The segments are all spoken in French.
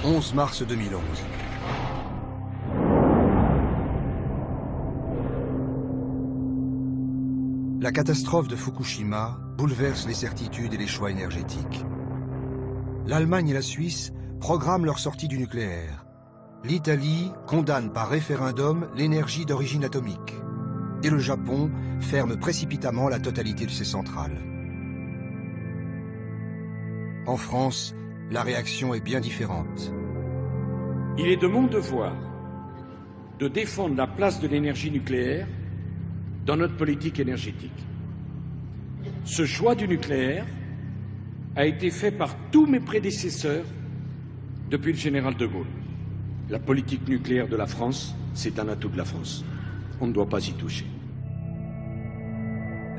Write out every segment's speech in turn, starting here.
11 mars 2011. La catastrophe de Fukushima bouleverse les certitudes et les choix énergétiques. L'Allemagne et la Suisse programment leur sortie du nucléaire. L'Italie condamne par référendum l'énergie d'origine atomique. Et le Japon ferme précipitamment la totalité de ses centrales. En France, la réaction est bien différente. Il est de mon devoir de défendre la place de l'énergie nucléaire dans notre politique énergétique. Ce choix du nucléaire a été fait par tous mes prédécesseurs depuis le général de Gaulle. La politique nucléaire de la France, c'est un atout de la France. On ne doit pas y toucher.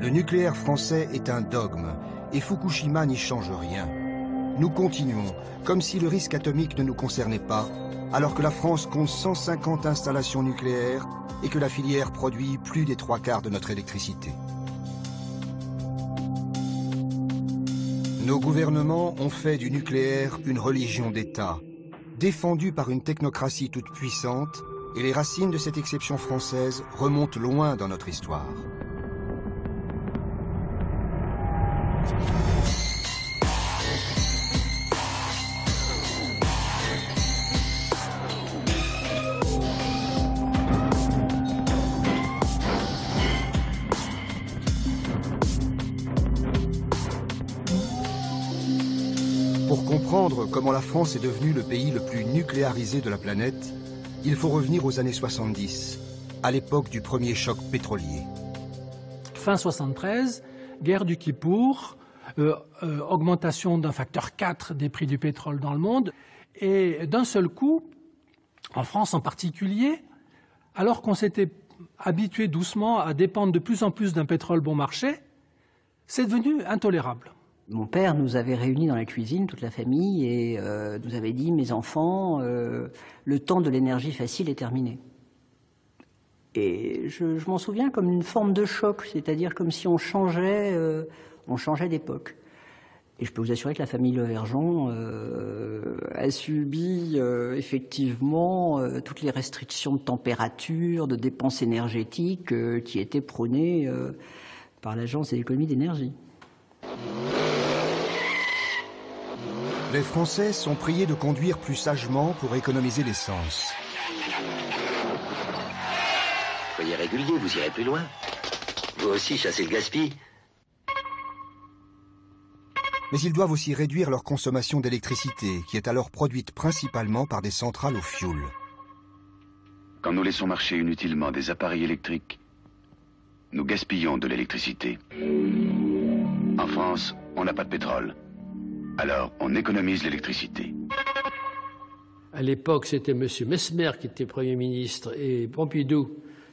Le nucléaire français est un dogme et Fukushima n'y change rien. Nous continuons, comme si le risque atomique ne nous concernait pas, alors que la France compte 150 installations nucléaires et que la filière produit plus des 3/4 de notre électricité. Nos gouvernements ont fait du nucléaire une religion d'État, défendue par une technocratie toute puissante, et les racines de cette exception française remontent loin dans notre histoire. Pour comprendre comment la France est devenue le pays le plus nucléarisé de la planète, il faut revenir aux années 70, à l'époque du premier choc pétrolier. Fin 73, guerre du Kippour, augmentation d'un facteur 4 des prix du pétrole dans le monde, et d'un seul coup, en France en particulier, alors qu'on s'était habitué doucement à dépendre de plus en plus d'un pétrole bon marché, c'est devenu intolérable. Mon père nous avait réunis dans la cuisine, toute la famille, et nous avait dit « Mes enfants, le temps de l'énergie facile est terminé ». Et je m'en souviens comme une forme de choc, c'est-à-dire comme si on changeait d'époque. Et je peux vous assurer que la famille Levergeon a subi effectivement toutes les restrictions de température, de dépenses énergétiques qui étaient prônées par l'Agence de l'économie d'énergie. Les Français sont priés de conduire plus sagement pour économiser l'essence. Soyez régulier, vous irez plus loin. Vous aussi chassez le gaspille. Mais ils doivent aussi réduire leur consommation d'électricité, qui est alors produite principalement par des centrales au fioul. Quand nous laissons marcher inutilement des appareils électriques, nous gaspillons de l'électricité. En France, on n'a pas de pétrole. Alors, on économise l'électricité. À l'époque, c'était M. Messmer qui était Premier ministre et Pompidou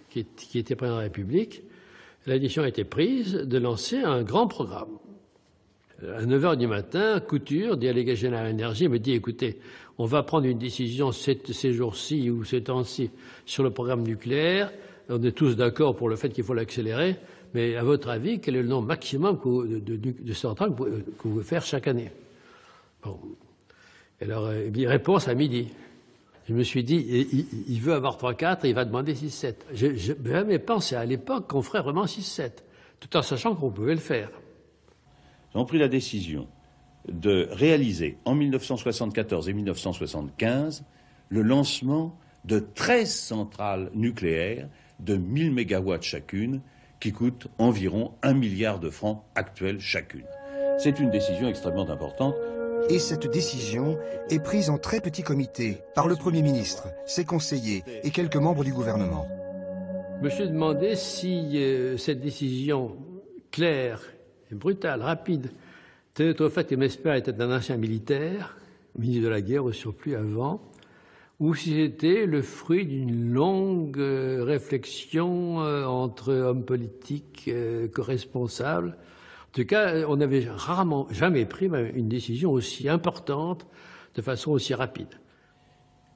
qui était Président de la République. La décision a été prise de lancer un grand programme. À 9 h du matin, Couture, délégué général à l'énergie, me dit « Écoutez, on va prendre une décision ces jours-ci ou ces temps-ci sur le programme nucléaire. On est tous d'accord pour le fait qu'il faut l'accélérer. Mais à votre avis, quel est le nombre maximum de centrales que vous pouvez faire chaque année ?» Bon. Alors, réponse à midi. Je me suis dit, il veut avoir 3-4 et il va demander 6-7. Je jamais pensé à l'époque qu'on ferait vraiment 6-7, tout en sachant qu'on pouvait le faire. Ils ont pris la décision de réaliser en 1974 et 1975 le lancement de 13 centrales nucléaires de 1000 mégawatts chacune, qui coûtent environ 1 milliard de francs actuels chacune. C'est une décision extrêmement importante. Et cette décision est prise en très petit comité par le Premier ministre, ses conseillers et quelques membres du gouvernement. Je me suis demandé si cette décision claire et brutale, rapide, tenait au fait que Messmer était un ancien militaire, ministre de la guerre au surplus avant, ou si c'était le fruit d'une longue réflexion entre hommes politiques co-responsables. En tout cas, on n'avait rarement jamais pris une décision aussi importante de façon aussi rapide.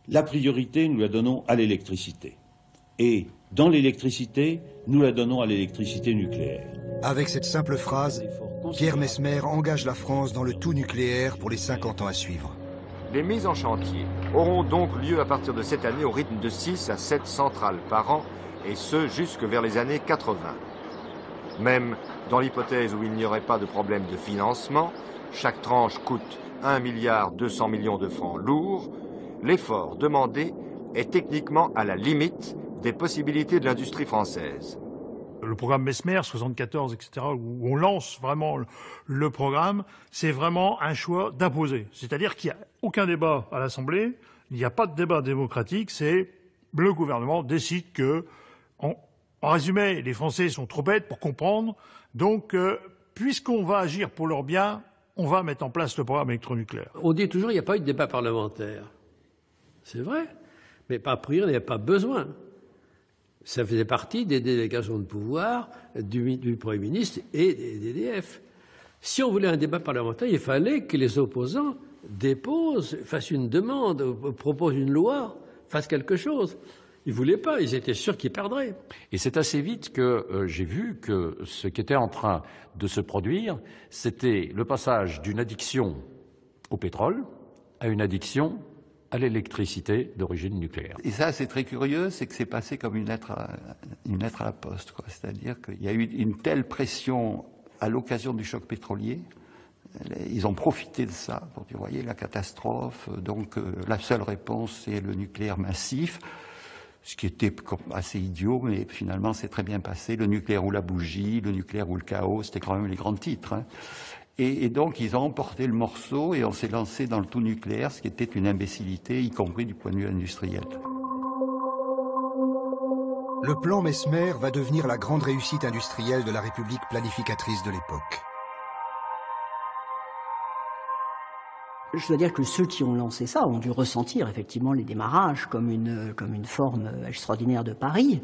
La priorité, nous la donnons à l'électricité. Et dans l'électricité, nous la donnons à l'électricité nucléaire. Avec cette simple phrase, Pierre Messmer engage la France dans le tout nucléaire pour les 50 ans à suivre. Les mises en chantier auront donc lieu à partir de cette année au rythme de 6 à 7 centrales par an, et ce jusque vers les années 80. Même dans l'hypothèse où il n'y aurait pas de problème de financement, chaque tranche coûte 1,2 milliard de francs lourds, l'effort demandé est techniquement à la limite des possibilités de l'industrie française. Le programme Messmer, 74, etc., où on lance vraiment le programme, c'est vraiment un choix d'imposer. C'est-à-dire qu'il n'y a aucun débat à l'Assemblée, il n'y a pas de débat démocratique, c'est le gouvernement décide que, en résumé, les Français sont trop bêtes pour comprendre, donc puisqu'on va agir pour leur bien, on va mettre en place le programme électronucléaire. On dit toujours qu'il n'y a pas eu de débat parlementaire. C'est vrai, mais a priori, il n'y a pas besoin. Ça faisait partie des délégations de pouvoir du Premier ministre et des DDF. Si on voulait un débat parlementaire, il fallait que les opposants déposent, fassent une demande, proposent une loi, fassent quelque chose. Ils ne voulaient pas, ils étaient sûrs qu'ils perdraient. Et c'est assez vite que j'ai vu que ce qui était en train de se produire, c'était le passage d'une addiction au pétrole à une addiction à l'électricité d'origine nucléaire. Et ça, c'est très curieux, c'est que c'est passé comme une lettre à la poste, quoi. C'est-à-dire qu'il y a eu une telle pression à l'occasion du choc pétrolier. Ils ont profité de ça pour dire, vous voyez, la catastrophe. Donc, la seule réponse, c'est le nucléaire massif. Ce qui était assez idiot, mais finalement, c'est très bien passé. Le nucléaire ou la bougie, le nucléaire ou le chaos, c'était quand même les grands titres, hein. Et donc, ils ont emporté le morceau et on s'est lancé dans le tout nucléaire, ce qui était une imbécilité, y compris du point de vue industriel. Le plan Messmer va devenir la grande réussite industrielle de la République planificatrice de l'époque. Je dois dire que ceux qui ont lancé ça ont dû ressentir effectivement les démarrages comme une forme extraordinaire de pari.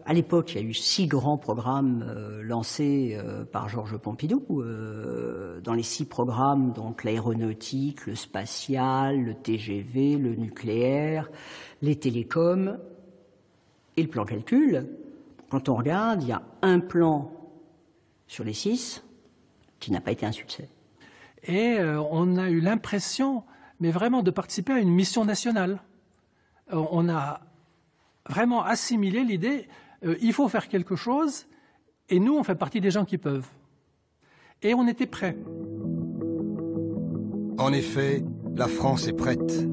À l'époque, il y a eu 6 grands programmes lancés par Georges Pompidou. Dans les 6 programmes, donc l'aéronautique, le spatial, le TGV, le nucléaire, les télécoms et le plan calcul. Quand on regarde, il y a un plan sur les 6 qui n'a pas été un succès. Et on a eu l'impression, mais vraiment, de participer à une mission nationale. On a vraiment assimilé l'idée, il faut faire quelque chose, et nous, on fait partie des gens qui peuvent. Et on était prêts. En effet, la France est prête.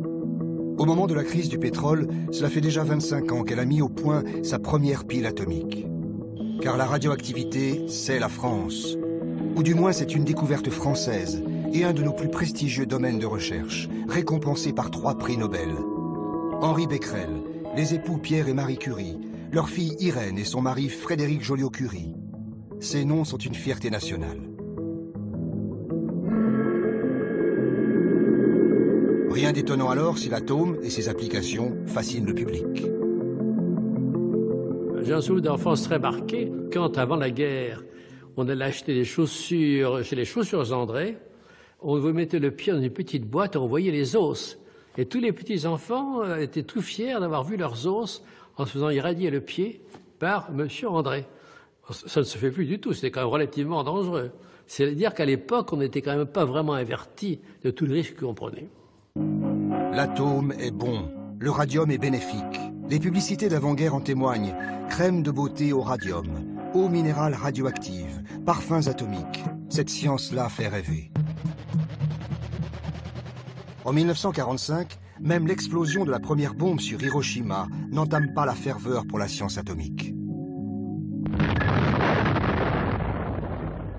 Au moment de la crise du pétrole, cela fait déjà 25 ans qu'elle a mis au point sa première pile atomique. Car la radioactivité, c'est la France. Ou du moins, c'est une découverte française et un de nos plus prestigieux domaines de recherche, récompensé par 3 prix Nobel. Henri Becquerel, les époux Pierre et Marie Curie, leur fille Irène et son mari Frédéric Joliot-Curie. Ces noms sont une fierté nationale. Rien d'étonnant alors si l'atome et ses applications fascinent le public. J'ai un souvenir d'enfance très marqué quand, avant la guerre, on allait acheter des chaussures chez les chaussures André. On vous mettait le pied dans une petite boîte et on voyait les os. Et tous les petits-enfants étaient tout fiers d'avoir vu leurs os en se faisant irradier le pied par Monsieur André. Ça ne se fait plus du tout, c'était quand même relativement dangereux. C'est-à-dire qu'à l'époque, on n'était quand même pas vraiment averti de tout le risque qu'on prenait. L'atome est bon, le radium est bénéfique. Les publicités d'avant-guerre en témoignent. Crème de beauté au radium, eau minérale radioactive, parfums atomiques. Cette science-là fait rêver. En 1945, même l'explosion de la première bombe sur Hiroshima n'entame pas la ferveur pour la science atomique.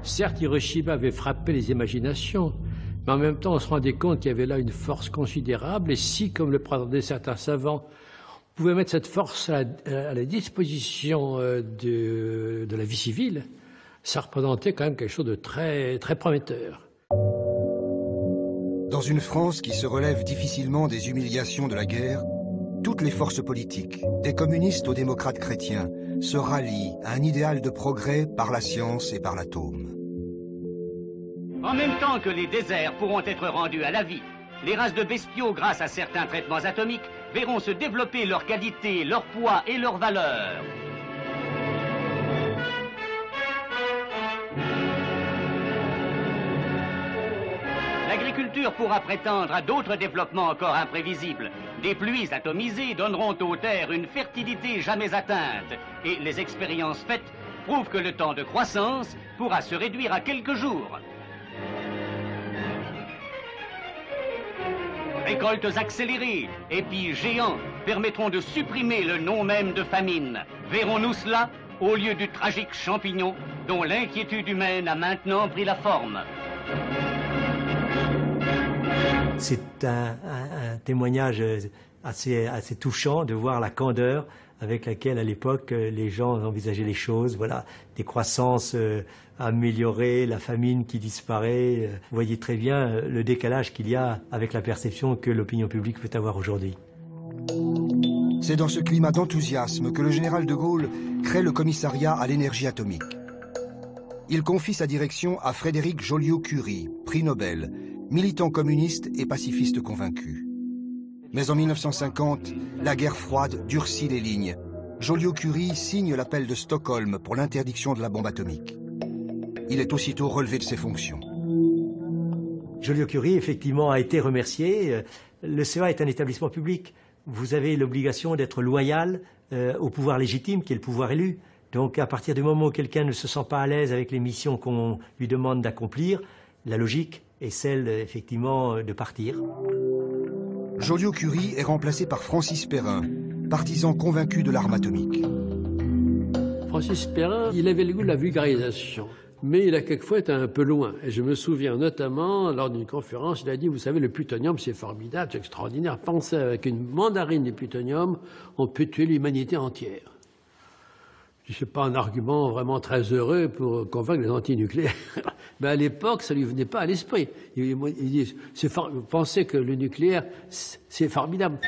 Certes, Hiroshima avait frappé les imaginations, mais en même temps, on se rendait compte qu'il y avait là une force considérable, et si, comme le prétendaient certains savants, on pouvait mettre cette force à la disposition de la vie civile, ça représentait quand même quelque chose de très, très prometteur. Dans une France qui se relève difficilement des humiliations de la guerre, toutes les forces politiques, des communistes aux démocrates chrétiens, se rallient à un idéal de progrès par la science et par l'atome. En même temps que les déserts pourront être rendus à la vie, les races de bestiaux, grâce à certains traitements atomiques, verront se développer leur qualité, leur poids et leur valeur. l'agriculture pourra prétendre à d'autres développements encore imprévisibles. Des pluies atomisées donneront aux terres une fertilité jamais atteinte. Et les expériences faites prouvent que le temps de croissance pourra se réduire à quelques jours. Récoltes accélérées, épis géants, permettront de supprimer le nom même de famine. Verrons-nous cela au lieu du tragique champignon dont l'inquiétude humaine a maintenant pris la forme? C'est un témoignage assez touchant de voir la candeur avec laquelle, à l'époque, les gens envisageaient les choses. Voilà, des croissances améliorées, la famine qui disparaît. Vous voyez très bien le décalage qu'il y a avec la perception que l'opinion publique peut avoir aujourd'hui. C'est dans ce climat d'enthousiasme que le général de Gaulle crée le commissariat à l'énergie atomique. Il confie sa direction à Frédéric Joliot-Curie, prix Nobel, militant communiste et pacifiste convaincu. Mais en 1950, la guerre froide durcit les lignes. Joliot-Curie signe l'appel de Stockholm pour l'interdiction de la bombe atomique. Il est aussitôt relevé de ses fonctions. Joliot-Curie, effectivement, a été remercié. Le CEA est un établissement public. Vous avez l'obligation d'être loyal au pouvoir légitime, qui est le pouvoir élu. Donc, à partir du moment où quelqu'un ne se sent pas à l'aise avec les missions qu'on lui demande d'accomplir, la logique est celle, effectivement, de partir. Joliot-Curie est remplacé par Francis Perrin, partisan convaincu de l'arme atomique. Francis Perrin, il avait le goût de la vulgarisation, mais il a quelquefois été un peu loin. Et je me souviens notamment, lors d'une conférence, il a dit, vous savez, le plutonium, c'est formidable, c'est extraordinaire. Pensez, avec une mandarine de plutonium, on peut tuer l'humanité entière. Ce n'est pas un argument vraiment très heureux pour convaincre les antinucléaires. Mais à l'époque, ça ne lui venait pas à l'esprit. Il dit, pensez que le nucléaire, c'est formidable.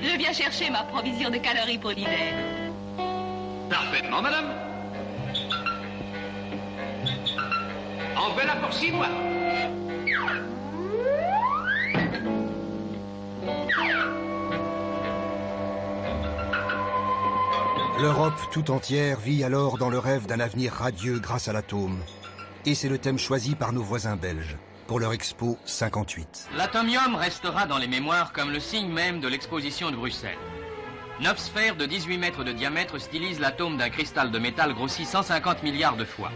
Je viens chercher ma provision de calories pour l'hiver. Parfaitement, madame. En voilà pour 6 mois. L'Europe tout entière vit alors dans le rêve d'un avenir radieux grâce à l'atome. Et c'est le thème choisi par nos voisins belges pour leur Expo 58. L'atomium restera dans les mémoires comme le signe même de l'exposition de Bruxelles. 9 sphères de 18 mètres de diamètre stylisent l'atome d'un cristal de métal grossi 150 milliards de fois.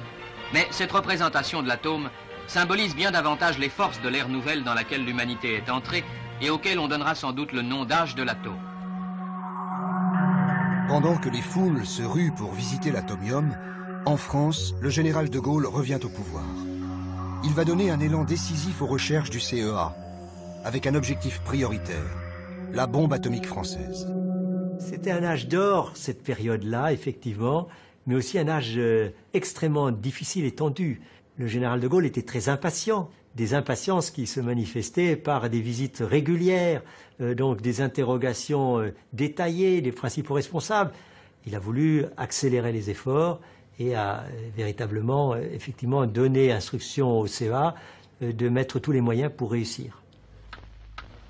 Mais cette représentation de l'atome symbolise bien davantage les forces de l'ère nouvelle dans laquelle l'humanité est entrée et auquel on donnera sans doute le nom d'âge de l'atome. Pendant que les foules se ruent pour visiter l'atomium, en France, le général de Gaulle revient au pouvoir. Il va donner un élan décisif aux recherches du CEA, avec un objectif prioritaire, la bombe atomique française. C'était un âge d'or, cette période-là, effectivement, mais aussi un âge extrêmement difficile et tendu. Le général de Gaulle était très impatient, des impatiences qui se manifestaient par des visites régulières, donc des interrogations détaillées des principaux responsables. Il a voulu accélérer les efforts et a véritablement, effectivement, donné instruction au CEA de mettre tous les moyens pour réussir.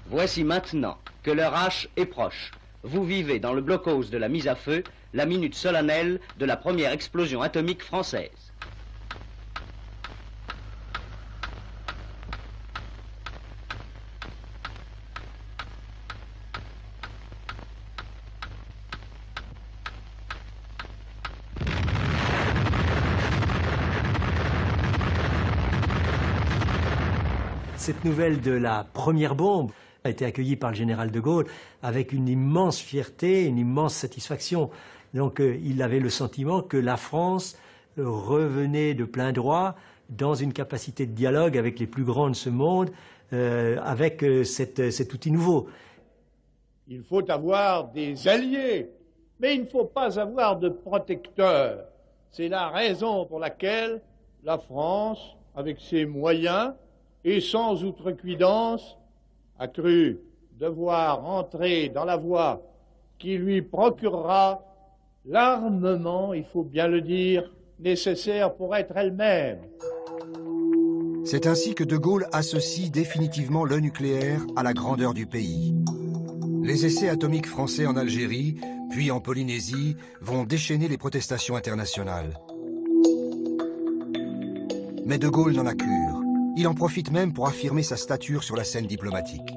Voici maintenant que l'heure H est proche. Vous vivez dans le blockhaus de la mise à feu la minute solennelle de la première explosion atomique française. Cette nouvelle de la première bombe a été accueillie par le général de Gaulle avec une immense fierté, une immense satisfaction. Donc il avait le sentiment que la France revenait de plein droit dans une capacité de dialogue avec les plus grands de ce monde, avec cet outil nouveau. Il faut avoir des alliés, mais il ne faut pas avoir de protecteurs. C'est la raison pour laquelle la France, avec ses moyens, et sans outrecuidance, a cru devoir entrer dans la voie qui lui procurera l'armement, il faut bien le dire, nécessaire pour être elle-même. C'est ainsi que De Gaulle associe définitivement le nucléaire à la grandeur du pays. Les essais atomiques français en Algérie, puis en Polynésie, vont déchaîner les protestations internationales. Mais De Gaulle n'en a cure. Il en profite même pour affirmer sa stature sur la scène diplomatique.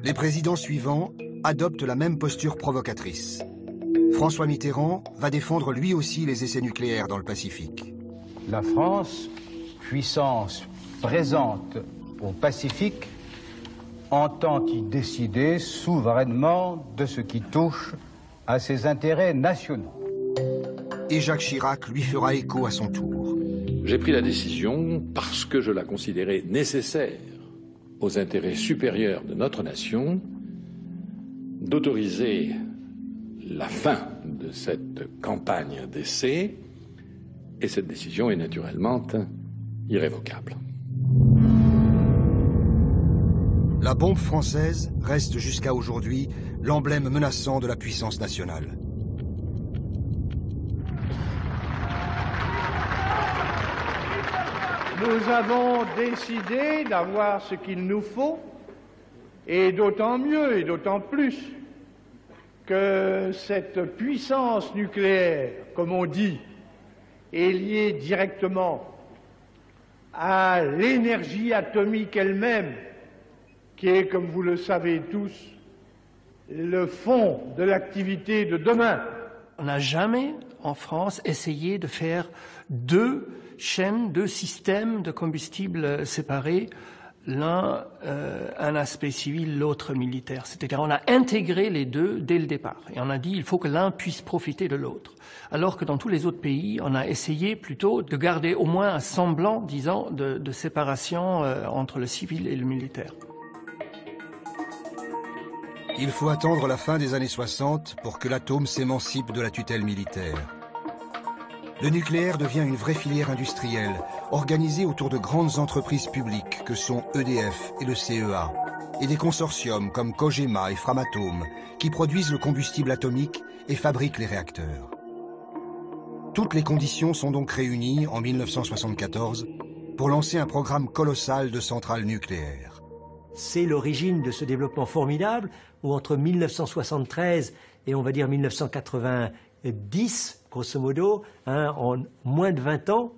Les présidents suivants adoptent la même posture provocatrice. François Mitterrand va défendre lui aussi les essais nucléaires dans le Pacifique. La France, puissance présente au Pacifique, entend y décider souverainement de ce qui touche à ses intérêts nationaux. Et Jacques Chirac lui fera écho à son tour. J'ai pris la décision parce que je la considérais nécessaire aux intérêts supérieurs de notre nation d'autoriser la fin de cette campagne d'essai, et cette décision est naturellement irrévocable. La bombe française reste jusqu'à aujourd'hui l'emblème menaçant de la puissance nationale. Nous avons décidé d'avoir ce qu'il nous faut, et d'autant mieux et d'autant plus que cette puissance nucléaire, comme on dit, est liée directement à l'énergie atomique elle-même, qui est, comme vous le savez tous, le fond de l'activité de demain. On n'a jamais, en France, essayé de faire deux chaînes, deux systèmes de combustible séparés, l'un un aspect civil, l'autre militaire. C'est-à-dire on a intégré les deux dès le départ et on a dit il faut que l'un puisse profiter de l'autre. Alors que dans tous les autres pays, on a essayé plutôt de garder au moins un semblant, disons, de séparation entre le civil et le militaire. Il faut attendre la fin des années 60 pour que l'atome s'émancipe de la tutelle militaire. Le nucléaire devient une vraie filière industrielle, organisée autour de grandes entreprises publiques que sont EDF et le CEA, et des consortiums comme Cogema et Framatome, qui produisent le combustible atomique et fabriquent les réacteurs. Toutes les conditions sont donc réunies en 1974 pour lancer un programme colossal de centrales nucléaires. C'est l'origine de ce développement formidable où entre 1973 et on va dire 1990, grosso modo, en moins de 20 ans,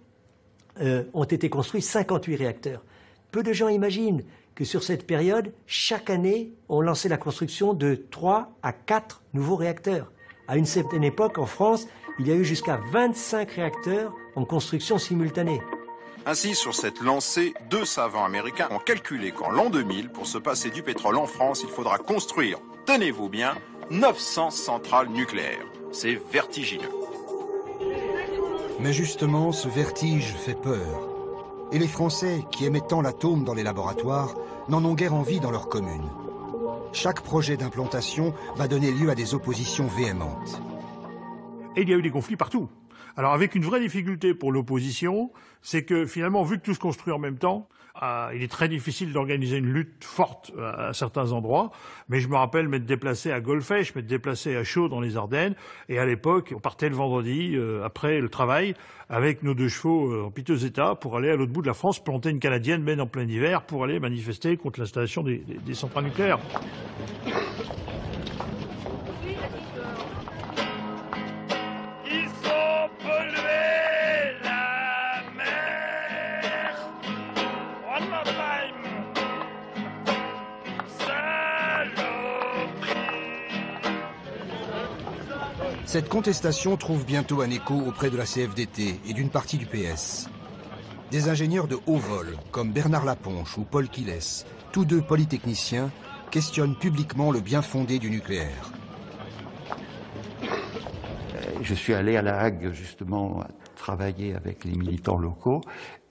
ont été construits 58 réacteurs. Peu de gens imaginent que sur cette période, chaque année, on lançait la construction de 3 à 4 nouveaux réacteurs. À une certaine époque, en France, il y a eu jusqu'à 25 réacteurs en construction simultanée. Ainsi, sur cette lancée, 2 savants américains ont calculé qu'en l'an 2000, pour se passer du pétrole en France, il faudra construire, tenez-vous bien, 900 centrales nucléaires. C'est vertigineux. Mais justement, ce vertige fait peur. Et les Français, qui aimaient tant l'atome dans les laboratoires, n'en ont guère envie dans leurs communes. Chaque projet d'implantation va donner lieu à des oppositions véhémentes. Et il y a eu des conflits partout. Alors avec une vraie difficulté pour l'opposition, c'est que finalement, vu que tout se construit en même temps, il est très difficile d'organiser une lutte forte à certains endroits. Mais je me rappelle m'être déplacé à Golfech, m'être déplacé à Chaux dans les Ardennes. Et à l'époque, on partait le vendredi, après le travail, avec nos 2 chevaux en piteux état, pour aller à l'autre bout de la France, planter une canadienne, même en plein hiver, pour aller manifester contre l'installation des centrales nucléaires. Cette contestation trouve bientôt un écho auprès de la CFDT et d'une partie du PS. Des ingénieurs de haut vol, comme Bernard Laponche ou Paul Quilès, tous 2 polytechniciens, questionnent publiquement le bien fondé du nucléaire. Je suis allé à La Hague, justement, travailler avec les militants locaux,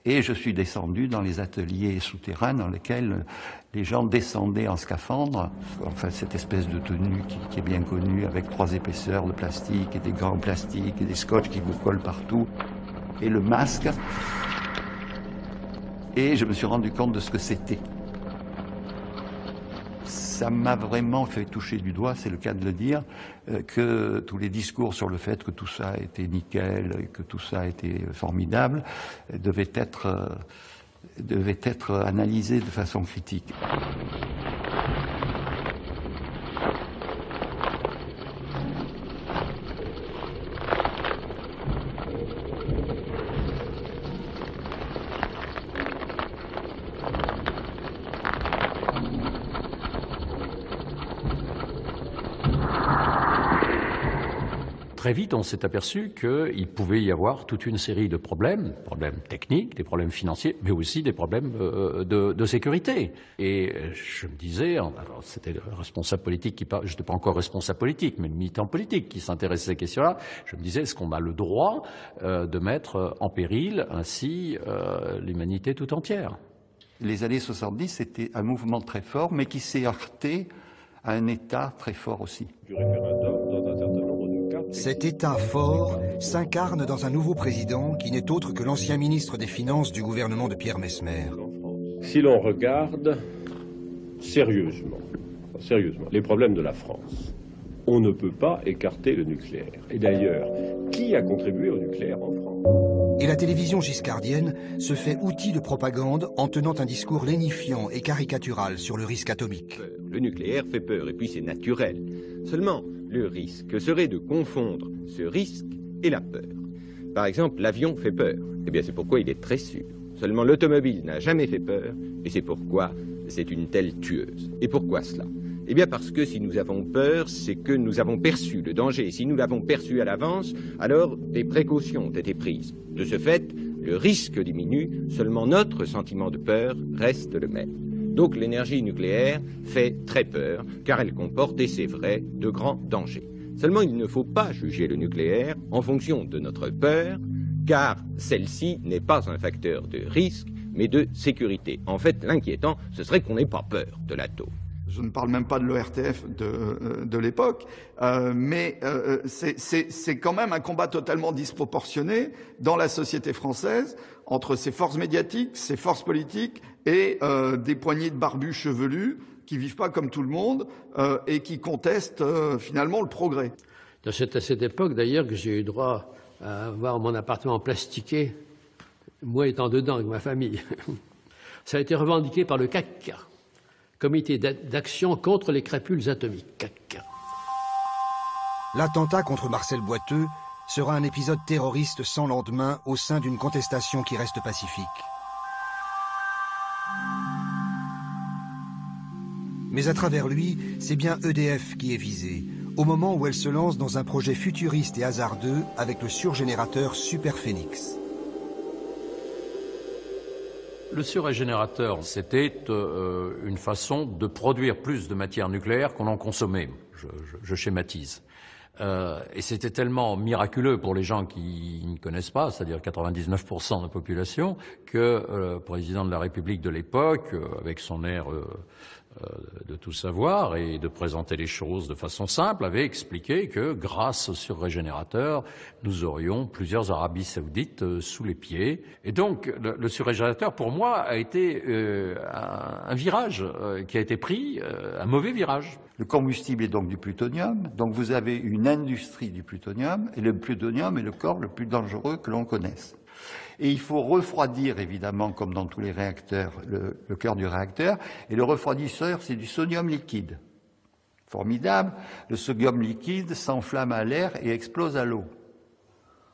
et je suis descendu dans les ateliers souterrains dans lesquels les gens descendaient en scaphandre, enfin cette espèce de tenue qui est bien connue, avec 3 épaisseurs de plastique et des gants en plastique et des scotch qui vous collent partout, et le masque. Et je me suis rendu compte de ce que c'était. Ça m'a vraiment fait toucher du doigt, c'est le cas de le dire, que tous les discours sur le fait que tout ça était nickel et que tout ça était formidable devaient être analysés de façon critique. très vite, on s'est aperçu qu'il pouvait y avoir toute une série de problèmes techniques, des problèmes financiers, mais aussi des problèmes de sécurité. Et je me disais, alors c'était le responsable politique je n'étais pas encore responsable politique, mais le militant politique qui s'intéressait à ces questions-là, je me disais, est-ce qu'on a le droit de mettre en péril ainsi l'humanité tout entière? Les années 70, c'était un mouvement très fort, mais qui s'est heurté à un État très fort aussi. Cet État fort s'incarne dans un nouveau président qui n'est autre que l'ancien ministre des Finances du gouvernement de Pierre Messmer. Si l'on regarde sérieusement les problèmes de la France, on ne peut pas écarter le nucléaire. Et d'ailleurs, qui a contribué au nucléaire en France? Et la télévision giscardienne se fait outil de propagande en tenant un discours lénifiant et caricatural sur le risque atomique. Le nucléaire fait peur, et puis c'est naturel. Seulement, le risque serait de confondre ce risque et la peur. Par exemple, l'avion fait peur. Eh bien, c'est pourquoi il est très sûr. Seulement, l'automobile n'a jamais fait peur, et c'est pourquoi c'est une telle tueuse. Et pourquoi cela? Eh bien parce que si nous avons peur, c'est que nous avons perçu le danger. Si nous l'avons perçu à l'avance, alors des précautions ont été prises. De ce fait, le risque diminue, seulement notre sentiment de peur reste le même. Donc l'énergie nucléaire fait très peur, car elle comporte, et c'est vrai, de grands dangers. Seulement il ne faut pas juger le nucléaire en fonction de notre peur, car celle-ci n'est pas un facteur de risque, mais de sécurité. En fait, l'inquiétant, ce serait qu'on n'ait pas peur de l'atome. Je ne parle même pas de l'ORTF de l'époque, mais c'est quand même un combat totalement disproportionné dans la société française entre ces forces médiatiques, ces forces politiques et des poignées de barbus chevelus qui vivent pas comme tout le monde et qui contestent finalement le progrès. C'est à cette époque d'ailleurs que j'ai eu droit à avoir mon appartement plastiqué, moi étant dedans avec ma famille. Ça a été revendiqué par le CAC, Comité d'action contre les crapules atomiques, CAC. L'attentat contre Marcel Boiteux sera un épisode terroriste sans lendemain au sein d'une contestation qui reste pacifique. Mais à travers lui, c'est bien EDF qui est visée, au moment où elle se lance dans un projet futuriste et hasardeux avec le surgénérateur Superphénix. Le surrégénérateur, c'était une façon de produire plus de matière nucléaire qu'on en consommait. Je schématise. Et c'était tellement miraculeux pour les gens qui ne connaissent pas, c'est-à-dire 99% de la population, que le président de la République de l'époque, avec son air de tout savoir et de présenter les choses de façon simple, avait expliqué que grâce au surrégénérateur, nous aurions plusieurs Arabies saoudites sous les pieds. Et donc, le surrégénérateur, pour moi, a été un virage qui a été pris, un mauvais virage. Le combustible est donc du plutonium, donc vous avez une industrie du plutonium, et le plutonium est le corps le plus dangereux que l'on connaisse. Et il faut refroidir, évidemment, comme dans tous les réacteurs, le cœur du réacteur. Et le refroidisseur, c'est du sodium liquide. Formidable. Le sodium liquide s'enflamme à l'air et explose à l'eau.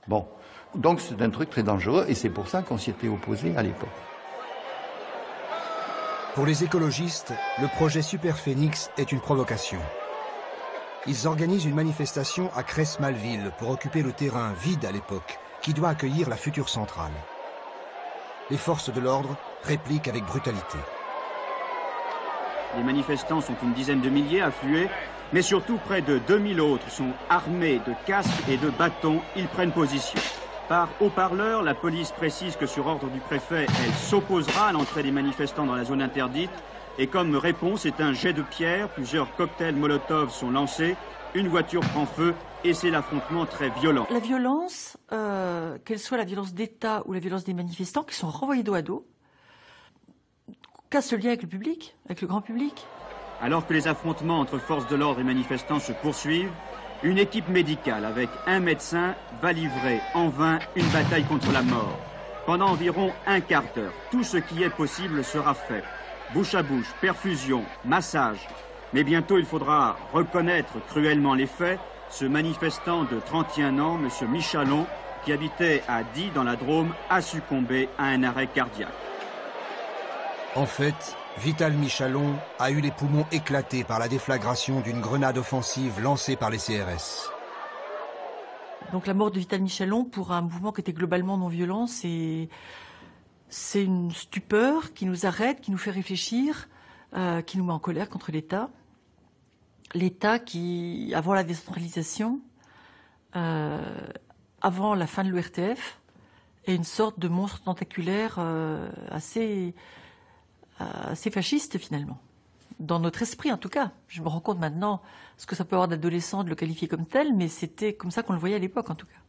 Bon. Donc c'est un truc très dangereux et c'est pour ça qu'on s'y était opposé à l'époque. Pour les écologistes, le projet Superphénix est une provocation. Ils organisent une manifestation à Cress-Malville pour occuper le terrain vide à l'époque, qui doit accueillir la future centrale. Les forces de l'ordre répliquent avec brutalité. Les manifestants sont une dizaine de milliers afflués, mais surtout près de 2000 autres sont armés de casques et de bâtons. Ils prennent position. Par haut-parleur, la police précise que sur ordre du préfet, elle s'opposera à l'entrée des manifestants dans la zone interdite. Et comme réponse, c'est un jet de pierre, plusieurs cocktails Molotov sont lancés, une voiture prend feu et c'est l'affrontement très violent. La violence, qu'elle soit la violence d'État ou la violence des manifestants, qui sont renvoyés dos à dos, casse le lien avec le public, avec le grand public. Alors que les affrontements entre forces de l'ordre et manifestants se poursuivent, une équipe médicale avec un médecin va livrer en vain une bataille contre la mort. Pendant environ un quart d'heure, tout ce qui est possible sera fait. Bouche à bouche, perfusion, massage. Mais bientôt, il faudra reconnaître cruellement les faits. Ce manifestant de 31 ans, M. Michalon, qui habitait à Die dans la Drôme, a succombé à un arrêt cardiaque. En fait, Vital Michalon a eu les poumons éclatés par la déflagration d'une grenade offensive lancée par les CRS. Donc la mort de Vital Michelon, pour un mouvement qui était globalement non violent, c'est une stupeur qui nous arrête, qui nous fait réfléchir, qui nous met en colère contre l'État. L'État qui, avant la décentralisation, avant la fin de l'ORTF, est une sorte de monstre tentaculaire assez fasciste finalement. Dans notre esprit en tout cas. Je me rends compte maintenant ce que ça peut avoir d'adolescent de le qualifier comme tel, mais c'était comme ça qu'on le voyait à l'époque en tout cas.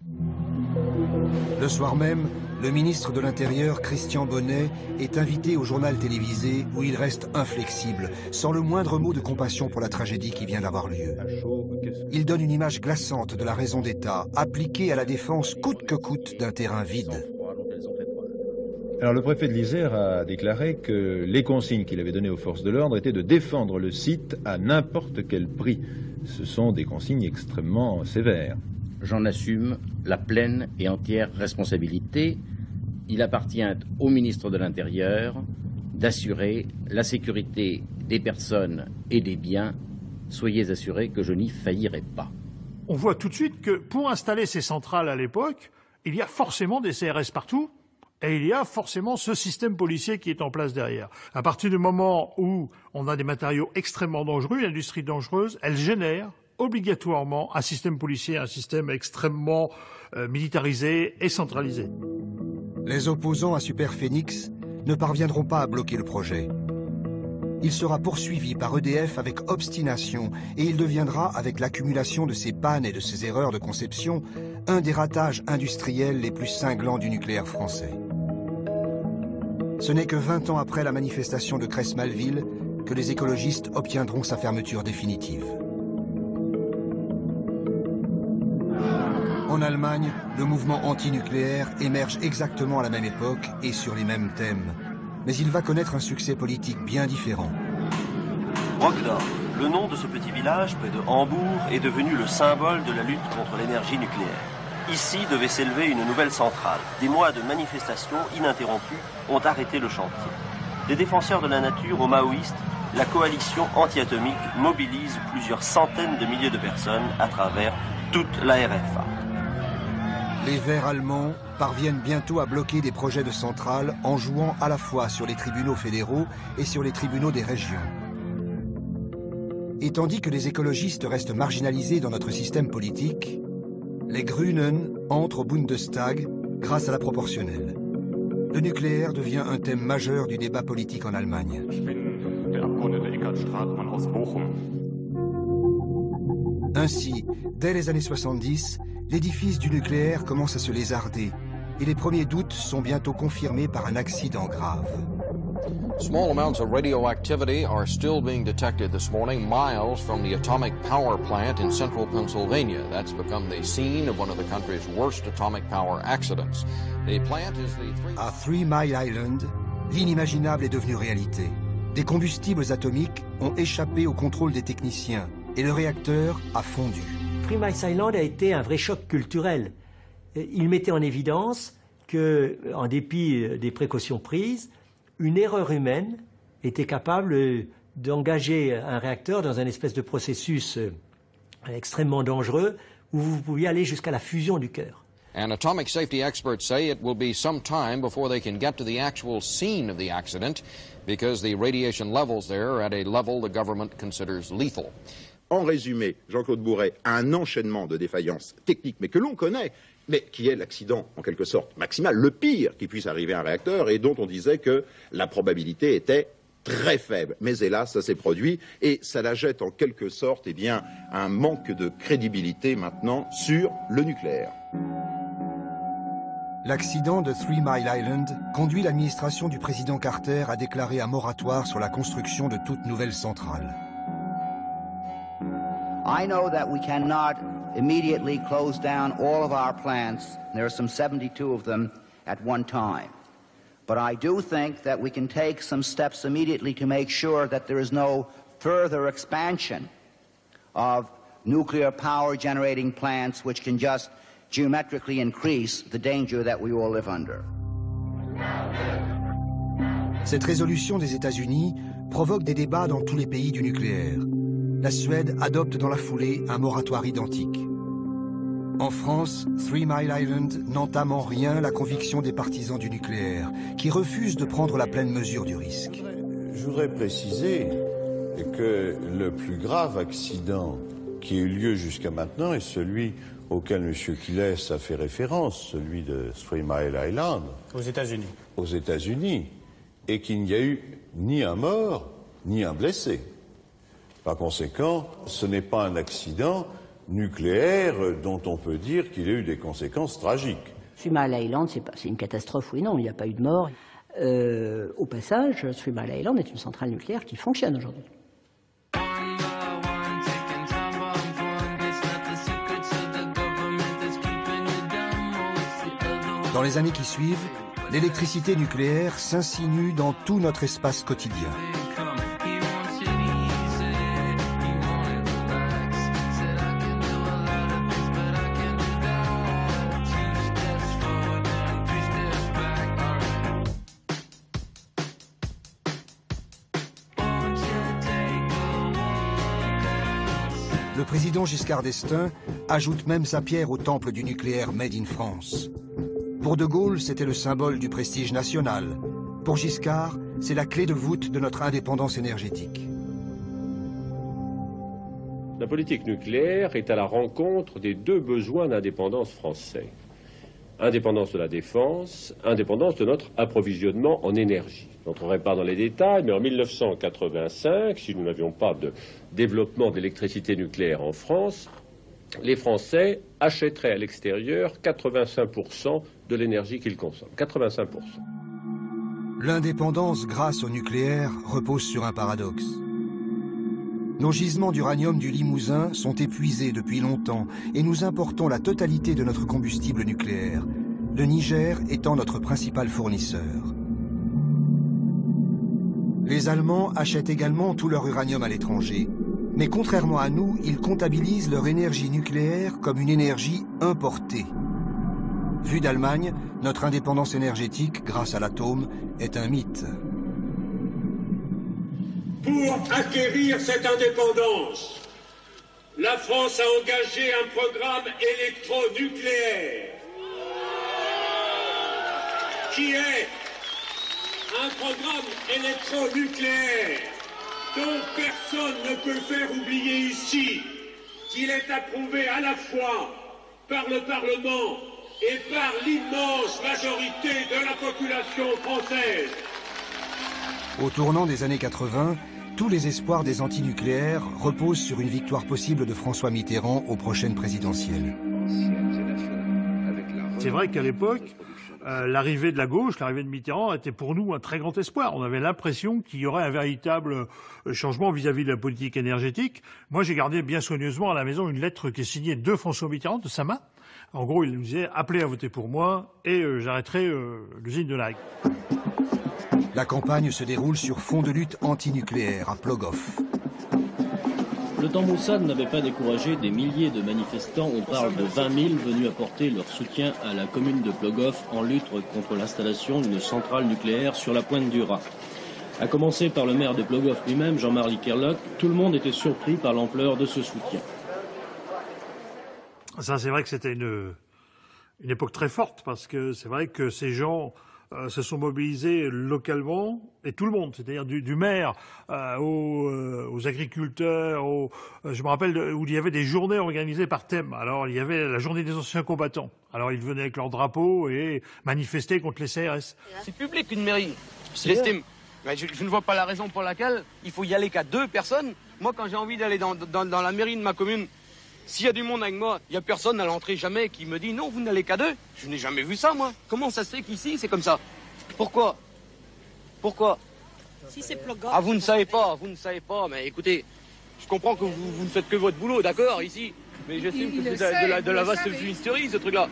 Le soir même, le ministre de l'Intérieur, Christian Bonnet, est invité au journal télévisé où il reste inflexible, sans le moindre mot de compassion pour la tragédie qui vient d'avoir lieu. Il donne une image glaçante de la raison d'État, appliquée à la défense coûte que coûte d'un terrain vide. Alors le préfet de l'Isère a déclaré que les consignes qu'il avait données aux forces de l'ordre étaient de défendre le site à n'importe quel prix. Ce sont des consignes extrêmement sévères. J'en assume la pleine et entière responsabilité. Il appartient au ministre de l'Intérieur d'assurer la sécurité des personnes et des biens. Soyez assurés que je n'y faillirai pas. On voit tout de suite que pour installer ces centrales à l'époque, il y a forcément des CRS partout. Et il y a forcément ce système policier qui est en place derrière. À partir du moment où on a des matériaux extrêmement dangereux, une industrie dangereuse, elle génère obligatoirement un système policier, un système extrêmement militarisé et centralisé. Les opposants à Super Phénix ne parviendront pas à bloquer le projet. Il sera poursuivi par EDF avec obstination et il deviendra, avec l'accumulation de ses pannes et de ses erreurs de conception, un des ratages industriels les plus cinglants du nucléaire français. Ce n'est que 20 ans après la manifestation de Cress-Malville que les écologistes obtiendront sa fermeture définitive. En Allemagne, le mouvement antinucléaire émerge exactement à la même époque et sur les mêmes thèmes. Mais il va connaître un succès politique bien différent. Brockdorf, le nom de ce petit village près de Hambourg, est devenu le symbole de la lutte contre l'énergie nucléaire. Ici devait s'élever une nouvelle centrale. Des mois de manifestations ininterrompues ont arrêté le chantier. Des défenseurs de la nature aux maoïstes, la coalition anti-atomique mobilise plusieurs centaines de milliers de personnes à travers toute la RFA. Les Verts allemands parviennent bientôt à bloquer des projets de centrales en jouant à la fois sur les tribunaux fédéraux et sur les tribunaux des régions. Et tandis que les écologistes restent marginalisés dans notre système politique, les Grünen entrent au Bundestag grâce à la proportionnelle. Le nucléaire devient un thème majeur du débat politique en Allemagne. Ainsi, dès les années 70, l'édifice du nucléaire commence à se lézarder et les premiers doutes sont bientôt confirmés par un accident grave. Small amounts of radioactivity are still being detected this morning miles from the atomic power plant in central Pennsylvania. That's become the scene of one of the country's worst atomic power accidents. The plant is the À 3 Mile Island, l'inimaginable est devenu réalité. Des combustibles atomiques ont échappé au contrôle des techniciens et le réacteur a fondu. 3 Mile Island a été un vrai choc culturel. Il mettait en évidence que, en dépit des précautions prises, une erreur humaine était capable d'engager un réacteur dans un espèce de processus extrêmement dangereux où vous pouviez aller jusqu'à la fusion du cœur. And atomic safety experts say it will be some time before they can get to the actual scene of the accident because the radiation levels there are at a level the government considers lethal. En résumé, Jean-Claude Bourret a un enchaînement de défaillances techniques, mais que l'on connaît, mais qui est l'accident, en quelque sorte, maximal, le pire qui puisse arriver à un réacteur, et dont on disait que la probabilité était très faible. Mais hélas, ça s'est produit, et ça la jette en quelque sorte, eh bien, un manque de crédibilité maintenant sur le nucléaire. L'accident de 3 Mile Island conduit l'administration du président Carter à déclarer un moratoire sur la construction de toute nouvelle centrale. I know that we cannot immediately close down all of our plants. There are some 72 of them at one time. But I do think that we can take some steps immediately to make sure that there is no further expansion of nuclear power generating plants which can just geometrically increase the danger that we all live under. Cette résolution des États-Unis provoque des débats dans tous les pays du nucléaire. La Suède adopte dans la foulée un moratoire identique. En France, 3 Mile Island n'entame en rien la conviction des partisans du nucléaire, qui refusent de prendre la pleine mesure du risque. Je voudrais préciser que le plus grave accident qui a eu lieu jusqu'à maintenant est celui auquel M. Quiles a fait référence, celui de 3 Mile Island. Aux États-Unis. Aux États-Unis. Et qu'il n'y a eu ni un mort, ni un blessé. Par conséquent, ce n'est pas un accident nucléaire dont on peut dire qu'il a eu des conséquences tragiques. 3 Mile Island, c'est une catastrophe, oui, non, il n'y a pas eu de mort. Au passage, 3 Mile Island est une centrale nucléaire qui fonctionne aujourd'hui. Dans les années qui suivent, l'électricité nucléaire s'insinue dans tout notre espace quotidien. Le président Giscard d'Estaing ajoute même sa pierre au temple du nucléaire Made in France. Pour De Gaulle, c'était le symbole du prestige national. Pour Giscard, c'est la clé de voûte de notre indépendance énergétique. La politique nucléaire est à la rencontre des deux besoins d'indépendance français. Indépendance de la défense, indépendance de notre approvisionnement en énergie. Je n'entrerai pas dans les détails, mais en 1985, si nous n'avions pas de développement d'électricité nucléaire en France, les Français achèteraient à l'extérieur 85% de l'énergie qu'ils consomment. 85%. L'indépendance grâce au nucléaire repose sur un paradoxe. Nos gisements d'uranium du Limousin sont épuisés depuis longtemps et nous importons la totalité de notre combustible nucléaire, le Niger étant notre principal fournisseur. Les Allemands achètent également tout leur uranium à l'étranger. Mais contrairement à nous, ils comptabilisent leur énergie nucléaire comme une énergie importée. Vu d'Allemagne, notre indépendance énergétique, grâce à l'atome, est un mythe. Pour acquérir cette indépendance, la France a engagé un programme électronucléaire qui est un programme électronucléaire dont personne ne peut faire oublier ici qu'il est approuvé à la fois par le Parlement et par l'immense majorité de la population française. Au tournant des années 80, tous les espoirs des antinucléaires reposent sur une victoire possible de François Mitterrand aux prochaines présidentielles. C'est vrai qu'à l'époque, l'arrivée de la gauche, l'arrivée de Mitterrand était pour nous un très grand espoir. On avait l'impression qu'il y aurait un véritable changement vis-à-vis de la politique énergétique. Moi, j'ai gardé bien soigneusement à la maison une lettre qui est signée de François Mitterrand, de sa main. En gros, il nous disait « Appelez à voter pour moi et j'arrêterai l'usine de l'Ague ». La campagne se déroule sur fond de lutte antinucléaire à Plogoff. Le temps Moussad n'avait pas découragé des milliers de manifestants. On parle de 20 000 venus apporter leur soutien à la commune de Plogoff en lutte contre l'installation d'une centrale nucléaire sur la pointe du Raz. À commencer par le maire de Plogoff lui-même, Jean-Marie Kerlock, tout le monde était surpris par l'ampleur de ce soutien. Ça, c'est vrai que c'était une époque très forte, parce que c'est vrai que ces gens se sont mobilisés localement, et tout le monde, c'est-à-dire du maire aux agriculteurs, je me rappelle où il y avait des journées organisées par thème. Alors il y avait la journée des anciens combattants. Alors ils venaient avec leurs drapeaux et manifestaient contre les CRS. C'est public une mairie, j'estime. Je ne vois pas la raison pour laquelle il faut y aller qu'à 2 personnes. Moi, quand j'ai envie d'aller dans la mairie de ma commune, s'il y a du monde avec moi, il n'y a personne à l'entrée jamais qui me dit non, vous n'allez qu'à 2. Je n'ai jamais vu ça, moi. Comment ça se fait qu'ici, c'est comme ça? Pourquoi? Si c'est Plogoff. Ah, vous ne savez pas, mais écoutez, je comprends que vous ne faites que votre boulot, d'accord, ici. Mais j'estime que c'est de la vaste fumisterie, ce truc-là.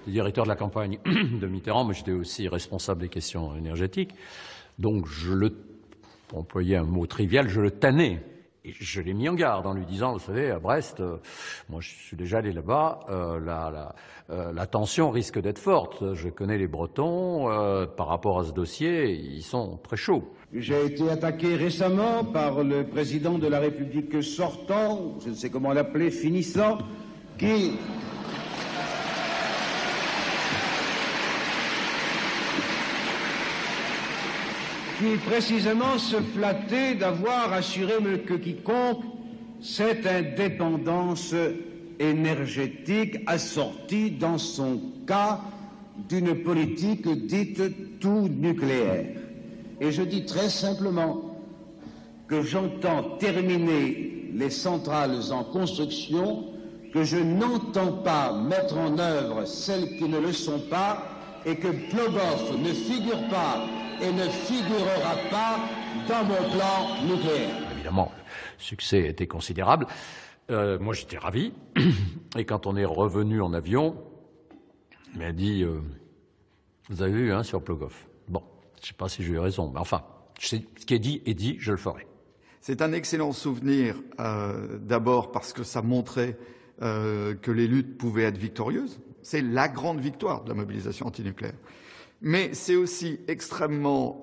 J'étais directeur de la campagne de Mitterrand, mais j'étais aussi responsable des questions énergétiques. Donc, pour employer un mot trivial, je le tannais. Et je l'ai mis en garde en lui disant, vous savez, à Brest, moi je suis déjà allé là-bas, la tension risque d'être forte. Je connais les Bretons, par rapport à ce dossier, ils sont très chauds. J'ai été attaqué récemment par le président de la République sortant, je ne sais comment l'appeler, finissant, qui qui précisément se flattait d'avoir assuré que quiconque cette indépendance énergétique assortie dans son cas d'une politique dite tout nucléaire. Et je dis très simplement que j'entends terminer les centrales en construction, que je n'entends pas mettre en œuvre celles qui ne le sont pas, et que Plogoff ne figure pas et ne figurera pas dans mon plan nucléaire. Évidemment, le succès était considérable. Moi, j'étais ravi. Et quand on est revenu en avion, il m'a dit vous avez vu, hein, sur Plogoff. Bon, je ne sais pas si j'ai eu raison, mais enfin, ce qui est dit, je le ferai. C'est un excellent souvenir, d'abord parce que ça montrait que les luttes pouvaient être victorieuses. C'est la grande victoire de la mobilisation antinucléaire. Mais c'est aussi extrêmement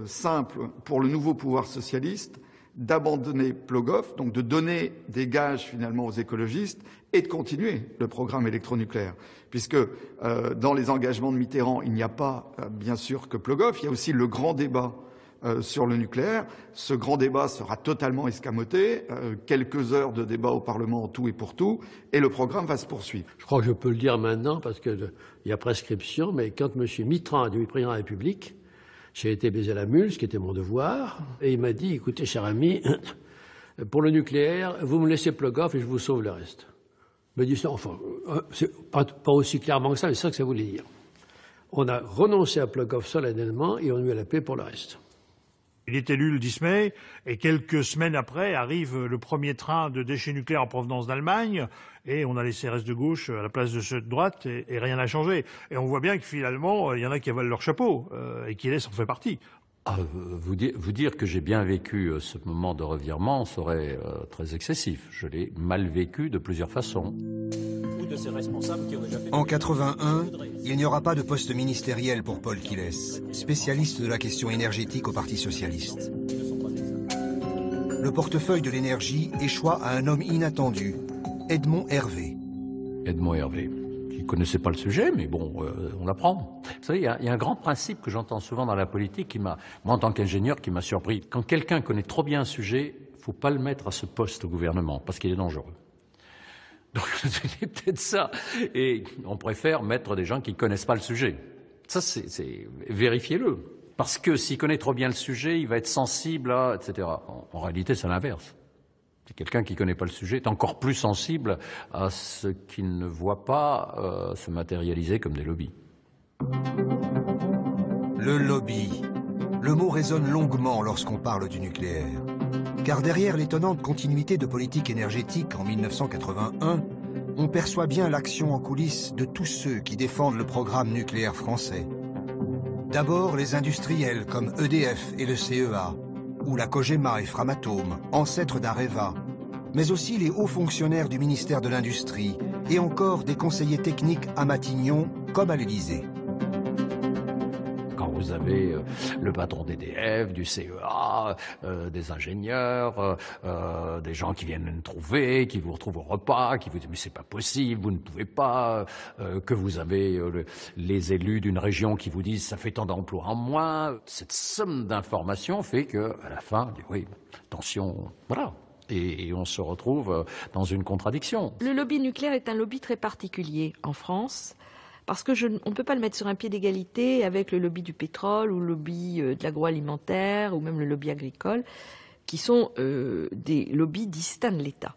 simple pour le nouveau pouvoir socialiste d'abandonner Plogoff, donc de donner des gages finalement aux écologistes et de continuer le programme électronucléaire. Puisque dans les engagements de Mitterrand, il n'y a pas bien sûr que Plogoff, il y a aussi le grand débat sur le nucléaire. Ce grand débat sera totalement escamoté, quelques heures de débat au Parlement en tout et pour tout, et le programme va se poursuivre. Je crois que je peux le dire maintenant parce qu'il y a prescription, mais quand M. Mitterrand a devenu président de la République, j'ai été baiser la mule, ce qui était mon devoir, et il m'a dit, écoutez, cher ami, pour le nucléaire, vous me laissez Plogoff et je vous sauve le reste. Il m'a dit ça, enfin, c'est pas aussi clairement que ça, mais c'est ça que ça voulait dire. On a renoncé à Plogoff solennellement et on lui a la paix pour le reste. Il est élu le 10 mai, et quelques semaines après arrive le premier train de déchets nucléaires en provenance d'Allemagne, et on a les CRS de gauche à la place de ceux de droite, et rien n'a changé. Et on voit bien que finalement, il y en a qui avalent leur chapeau, et qui laissent en fait partie. Vous dire que j'ai bien vécu ce moment de revirement serait très excessif. Je l'ai mal vécu de plusieurs façons. En 81, il n'y aura pas de poste ministériel pour Paul Quilles, spécialiste de la question énergétique au Parti socialiste. Le portefeuille de l'énergie échoit à un homme inattendu, Edmond Hervé. Edmond Hervé, qui ne connaissait pas le sujet, mais bon, on l'apprend. Vous savez, il y a un grand principe que j'entends souvent dans la politique, moi en tant qu'ingénieur, qui m'a surpris. Quand quelqu'un connaît trop bien un sujet, il ne faut pas le mettre à ce poste au gouvernement, parce qu'il est dangereux. Donc c'est peut-être ça. Et on préfère mettre des gens qui ne connaissent pas le sujet. Ça, c'est vérifiez-le. Parce que s'il connaît trop bien le sujet, il va être sensible à, etc. En réalité, c'est l'inverse. Quelqu'un qui ne connaît pas le sujet est encore plus sensible à ce qu'il ne voit pas se matérialiser comme des lobbies. Le lobby. Le mot résonne longuement lorsqu'on parle du nucléaire. Car derrière l'étonnante continuité de politique énergétique en 1981, on perçoit bien l'action en coulisses de tous ceux qui défendent le programme nucléaire français. D'abord les industriels comme EDF et le CEA, ou la Cogema et Framatome, ancêtres d'Areva, mais aussi les hauts fonctionnaires du ministère de l'Industrie et encore des conseillers techniques à Matignon comme à l'Élysée. Quand vous avez le patron d'EDF, du CEA, des ingénieurs, des gens qui viennent nous trouver, qui vous retrouvent au repas, qui vous disent « mais c'est pas possible, vous ne pouvez pas », que vous avez les élus d'une région qui vous disent « ça fait tant d'emplois en moins », cette somme d'informations fait qu'à la fin, on dit « oui, attention, voilà ». Et on se retrouve dans une contradiction. Le lobby nucléaire est un lobby très particulier en France, parce que on ne peut pas le mettre sur un pied d'égalité avec le lobby du pétrole ou le lobby de l'agroalimentaire ou même le lobby agricole, qui sont des lobbies distincts de l'État.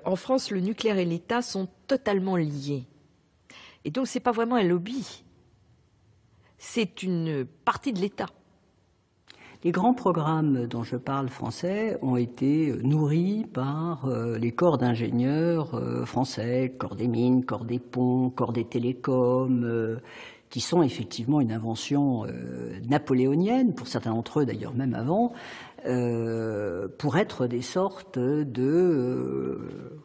En France, le nucléaire et l'État sont totalement liés. Et donc, ce n'est pas vraiment un lobby. C'est une partie de l'État. Les grands programmes dont je parle français ont été nourris par les corps d'ingénieurs français, corps des mines, corps des ponts, corps des télécoms, qui sont effectivement une invention napoléonienne, pour certains d'entre eux d'ailleurs même avant, pour être des sortes de,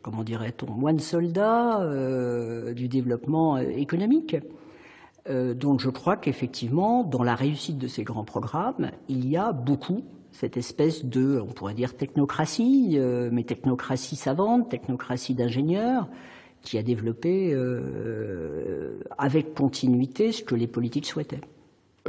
comment dirait-on, moines soldats du développement économique. Donc je crois qu'effectivement, dans la réussite de ces grands programmes, il y a beaucoup cette espèce de, on pourrait dire technocratie, mais technocratie savante, technocratie d'ingénieurs, qui a développé avec continuité ce que les politiques souhaitaient.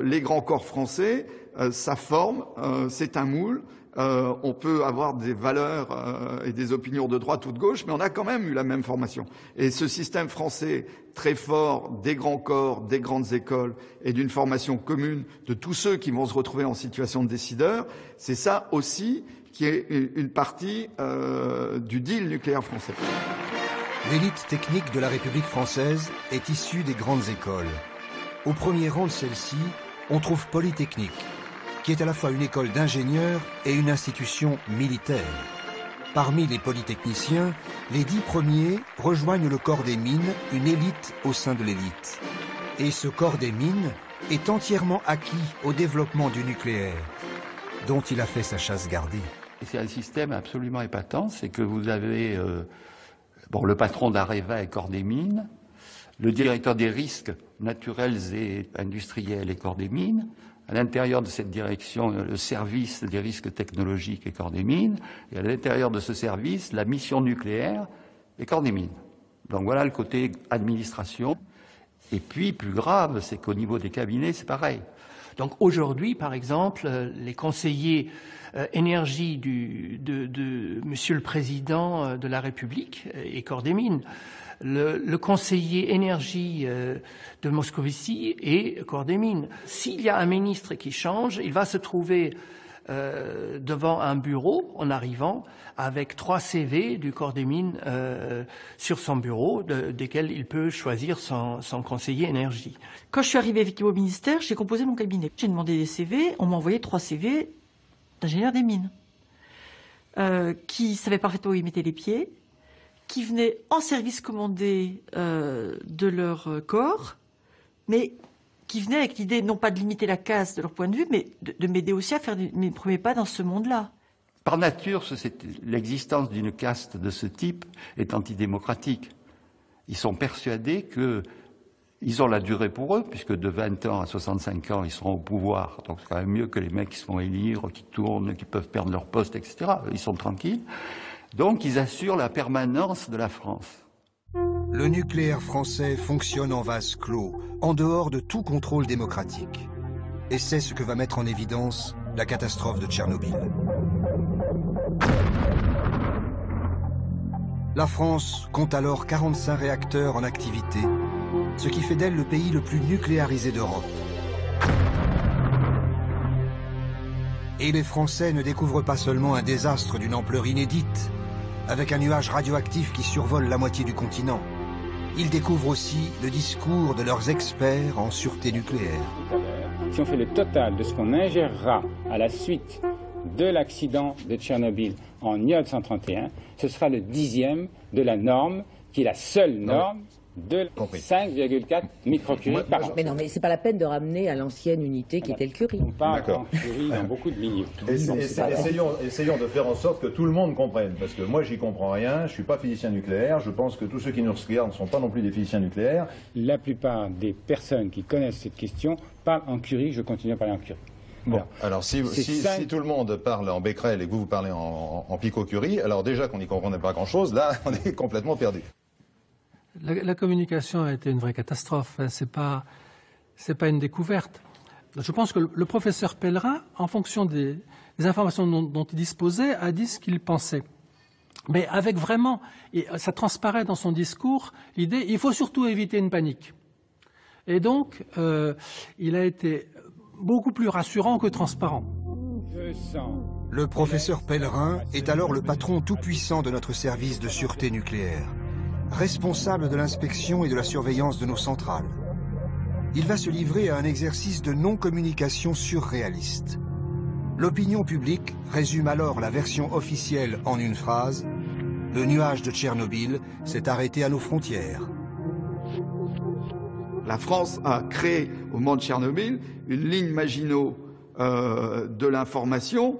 les grands corps français, ça forme, c'est un moule. On peut avoir des valeurs et des opinions de droite ou de gauche, mais on a quand même eu la même formation. Et ce système français très fort des grands corps, des grandes écoles et d'une formation commune de tous ceux qui vont se retrouver en situation de décideur, c'est ça aussi qui est une partie du deal nucléaire français. L'élite technique de la République française est issue des grandes écoles. Au premier rang de celle-ci, on trouve Polytechnique, qui est à la fois une école d'ingénieurs et une institution militaire. Parmi les polytechniciens, les 10 premiers rejoignent le corps des mines, une élite au sein de l'élite. Et ce corps des mines est entièrement acquis au développement du nucléaire, dont il a fait sa chasse gardée. C'est un système absolument épatant, c'est que vous avez le patron d'Areva et corps des mines, le directeur des risques naturels et industriels et corps des mines, à l'intérieur de cette direction, le service des risques technologiques et corps des mines, et à l'intérieur de ce service, la mission nucléaire et corps des mines. Donc voilà le côté administration. Et puis, plus grave, c'est qu'au niveau des cabinets, c'est pareil. Donc aujourd'hui, par exemple, les conseillers énergie de Monsieur le Président de la République et corps des mines, le conseiller énergie de Moscovici et corps des mines. S'il y a un ministre qui change, il va se trouver devant un bureau en arrivant avec 3 CV du corps des mines sur son bureau, desquels il peut choisir son conseiller énergie. Quand je suis arrivée effectivement au ministère, j'ai composé mon cabinet. J'ai demandé des CV, on m'a envoyé 3 CV d'ingénieurs des mines qui savaient parfaitement où ils mettaient les pieds, qui venaient en service commandé de leur corps, mais qui venaient avec l'idée non pas de limiter la casse de leur point de vue, mais de m'aider aussi à faire mes premiers pas dans ce monde-là. Par nature, l'existence d'une caste de ce type est antidémocratique. Ils sont persuadés qu'ils ont la durée pour eux, puisque de 20 ans à 65 ans, ils seront au pouvoir. Donc c'est quand même mieux que les mecs qui se font élire, qui tournent, qui peuvent perdre leur poste, etc. Ils sont tranquilles. Donc ils assurent la permanence de la France. Le nucléaire français fonctionne en vase clos, en dehors de tout contrôle démocratique. Et c'est ce que va mettre en évidence la catastrophe de Tchernobyl. La France compte alors 45 réacteurs en activité, ce qui fait d'elle le pays le plus nucléarisé d'Europe. Et les Français ne découvrent pas seulement un désastre d'une ampleur inédite, avec un nuage radioactif qui survole la moitié du continent. Ils découvrent aussi le discours de leurs experts en sûreté nucléaire. Si on fait le total de ce qu'on ingérera à la suite de l'accident de Tchernobyl en iode 131, ce sera le 10e de la norme, qui est la seule norme de 5,4 microcuries par an. Mais non, mais c'est pas la peine de ramener à l'ancienne unité qui était le curie. On parle en curie dans beaucoup de milieux. Essayons de faire en sorte que tout le monde comprenne, parce que moi j'y comprends rien, je suis pas physicien nucléaire, je pense que tous ceux qui nous regardent ne sont pas non plus des physiciens nucléaires. La plupart des personnes qui connaissent cette question parlent en curie, je continue à parler en curie. Bon, alors si tout le monde parle en Becquerel et que vous parlez en Picot-Curie, alors déjà qu'on n'y comprenait pas grand-chose, là on est complètement perdu. La communication a été une vraie catastrophe, c'est pas une découverte. Je pense que le professeur Pellerin, en fonction des informations dont il disposait, a dit ce qu'il pensait. Mais avec vraiment, et ça transparaît dans son discours, l'idée, il faut surtout éviter une panique. Et donc, il a été beaucoup plus rassurant que transparent. Le professeur Pellerin est alors le patron tout-puissant de notre service de sûreté nucléaire, responsable de l'inspection et de la surveillance de nos centrales. Il va se livrer à un exercice de non-communication surréaliste. L'opinion publique résume alors la version officielle en une phrase: le nuage de Tchernobyl s'est arrêté à nos frontières. La France a créé, au moment de Tchernobyl, une ligne Maginot de l'information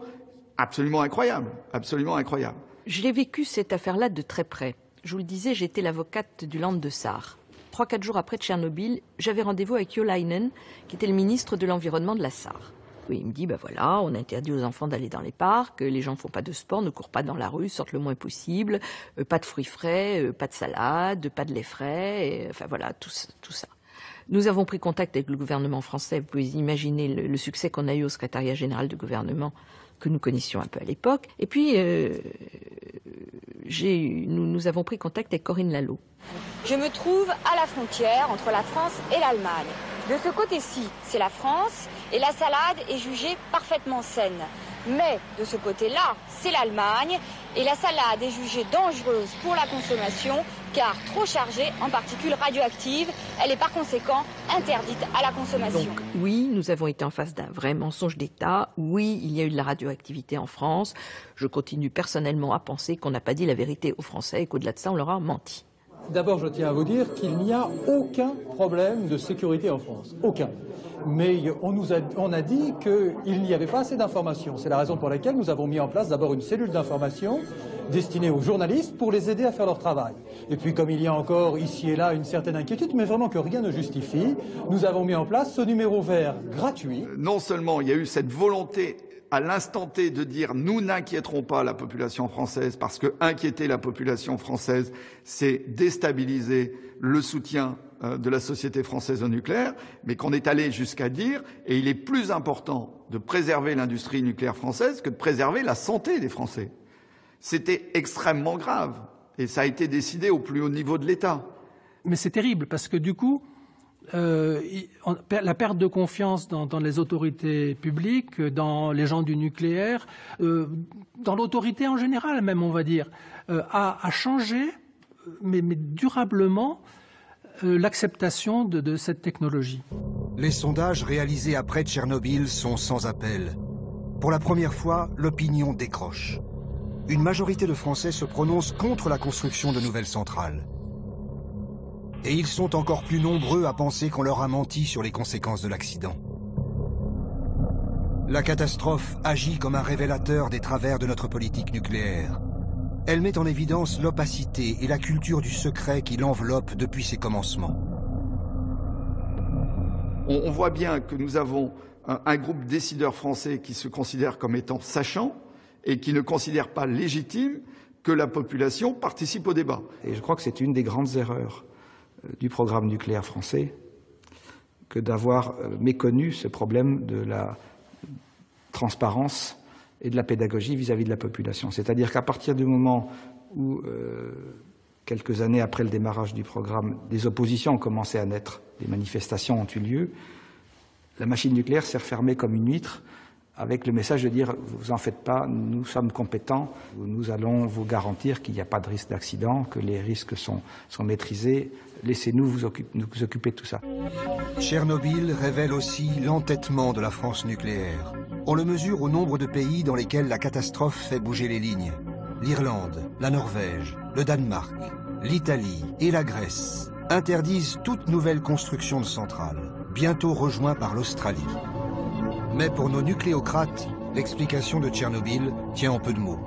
absolument incroyable, absolument incroyable. Je l'ai vécu cette affaire-là de très près. Je vous le disais, j'étais l'avocate du Land de Sarre. 3-4 jours après Tchernobyl, j'avais rendez-vous avec Jolainen, qui était le ministre de l'Environnement de la Sarre. Oui, il me dit, voilà, on interdit aux enfants d'aller dans les parcs, les gens ne font pas de sport, ne courent pas dans la rue, sortent le moins possible, pas de fruits frais, pas de salade, pas de lait frais, enfin voilà, tout ça. Nous avons pris contact avec le gouvernement français. Vous pouvez imaginer le succès qu'on a eu au secrétariat général du gouvernement que nous connaissions un peu à l'époque. Et puis, nous avons pris contact avec Corinne Lallot. Je me trouve à la frontière entre la France et l'Allemagne. De ce côté-ci, c'est la France et la salade est jugée parfaitement saine. Mais de ce côté-là, c'est l'Allemagne et la salade est jugée dangereuse pour la consommation car trop chargée en particules radioactives. Elle est par conséquent interdite à la consommation. Donc oui, nous avons été en face d'un vrai mensonge d'État. Oui, il y a eu de la radioactivité en France. Je continue personnellement à penser qu'on n'a pas dit la vérité aux Français et qu'au-delà de ça, on leur a menti. D'abord, je tiens à vous dire qu'il n'y a aucun problème de sécurité en France. Aucun. Mais on a dit qu'il n'y avait pas assez d'informations. C'est la raison pour laquelle nous avons mis en place d'abord une cellule d'information destinée aux journalistes pour les aider à faire leur travail. Et puis comme il y a encore ici et là une certaine inquiétude, mais vraiment que rien ne justifie, nous avons mis en place ce numéro vert gratuit. Non seulement il y a eu cette volonté à l'instant T de dire nous n'inquiéterons pas la population française parce que inquiéter la population française, c'est déstabiliser le soutien de la société française au nucléaire, mais qu'on est allé jusqu'à dire, et il est plus important de préserver l'industrie nucléaire française que de préserver la santé des Français. C'était extrêmement grave, et ça a été décidé au plus haut niveau de l'État. Mais c'est terrible, parce que du coup, la perte de confiance dans les autorités publiques, dans les gens du nucléaire, dans l'autorité en général même, on va dire, a changé, mais durablement, l'acceptation de cette technologie. Les sondages réalisés après Tchernobyl sont sans appel. Pour la première fois, l'opinion décroche. Une majorité de Français se prononce contre la construction de nouvelles centrales. Et ils sont encore plus nombreux à penser qu'on leur a menti sur les conséquences de l'accident. La catastrophe agit comme un révélateur des travers de notre politique nucléaire. Elle met en évidence l'opacité et la culture du secret qui l'enveloppe depuis ses commencements. On voit bien que nous avons un groupe de décideurs français qui se considèrent comme étant sachants et qui ne considèrent pas légitime que la population participe au débat. Et je crois que c'est une des grandes erreurs du programme nucléaire français que d'avoir méconnu ce problème de la transparence et de la pédagogie vis-à-vis de la population. C'est-à-dire qu'à partir du moment où, quelques années après le démarrage du programme, des oppositions ont commencé à naître, des manifestations ont eu lieu, la machine nucléaire s'est refermée comme une huître avec le message de dire « vous en faites pas, nous sommes compétents, nous allons vous garantir qu'il n'y a pas de risque d'accident, que les risques sont maîtrisés, laissez-nous nous occuper de tout ça ». Tchernobyl révèle aussi l'entêtement de la France nucléaire. On le mesure au nombre de pays dans lesquels la catastrophe fait bouger les lignes. L'Irlande, la Norvège, le Danemark, l'Italie et la Grèce interdisent toute nouvelle construction de centrales, bientôt rejoint par l'Australie. Mais pour nos nucléocrates, l'explication de Tchernobyl tient en peu de mots.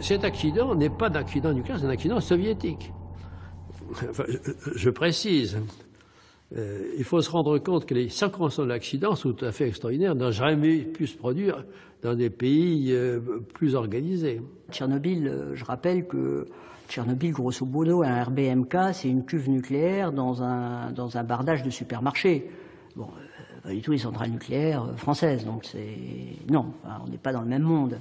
Cet accident n'est pas d'accident nucléaire, c'est un accident soviétique. Enfin, je précise. Il faut se rendre compte que les circonstances de l'accident sont tout à fait extraordinaires, n'ont jamais pu se produire dans des pays plus organisés. Tchernobyl, je rappelle que Tchernobyl, grosso modo, un RBMK, c'est une cuve nucléaire dans un bardage de supermarché. Bon, pas du tout les centrales nucléaires françaises, donc non, enfin, on n'est pas dans le même monde.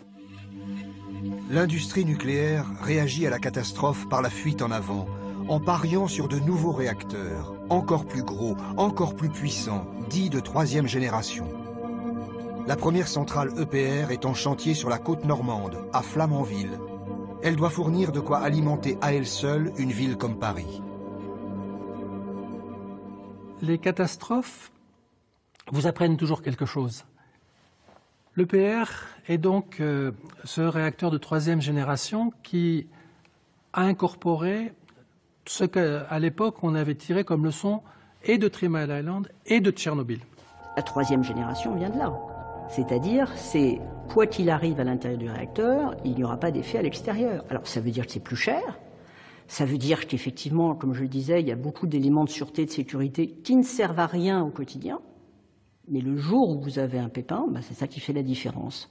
L'industrie nucléaire réagit à la catastrophe par la fuite en avant, en pariant sur de nouveaux réacteurs, encore plus gros, encore plus puissants, dits de 3e génération. La première centrale EPR est en chantier sur la côte normande, à Flamanville. Elle doit fournir de quoi alimenter à elle seule une ville comme Paris. Les catastrophes vous apprennent toujours quelque chose. L'EPR est donc ce réacteur de 3e génération qui a incorporé ce qu'à l'époque on avait tiré comme leçon et de Three Mile Island et de Tchernobyl. La 3e génération vient de là. C'est-à-dire, c'est quoi qu'il arrive à l'intérieur du réacteur, il n'y aura pas d'effet à l'extérieur. Alors ça veut dire que c'est plus cher, ça veut dire qu'effectivement, comme je le disais, il y a beaucoup d'éléments de sûreté, de sécurité qui ne servent à rien au quotidien, mais le jour où vous avez un pépin, c'est ça qui fait la différence.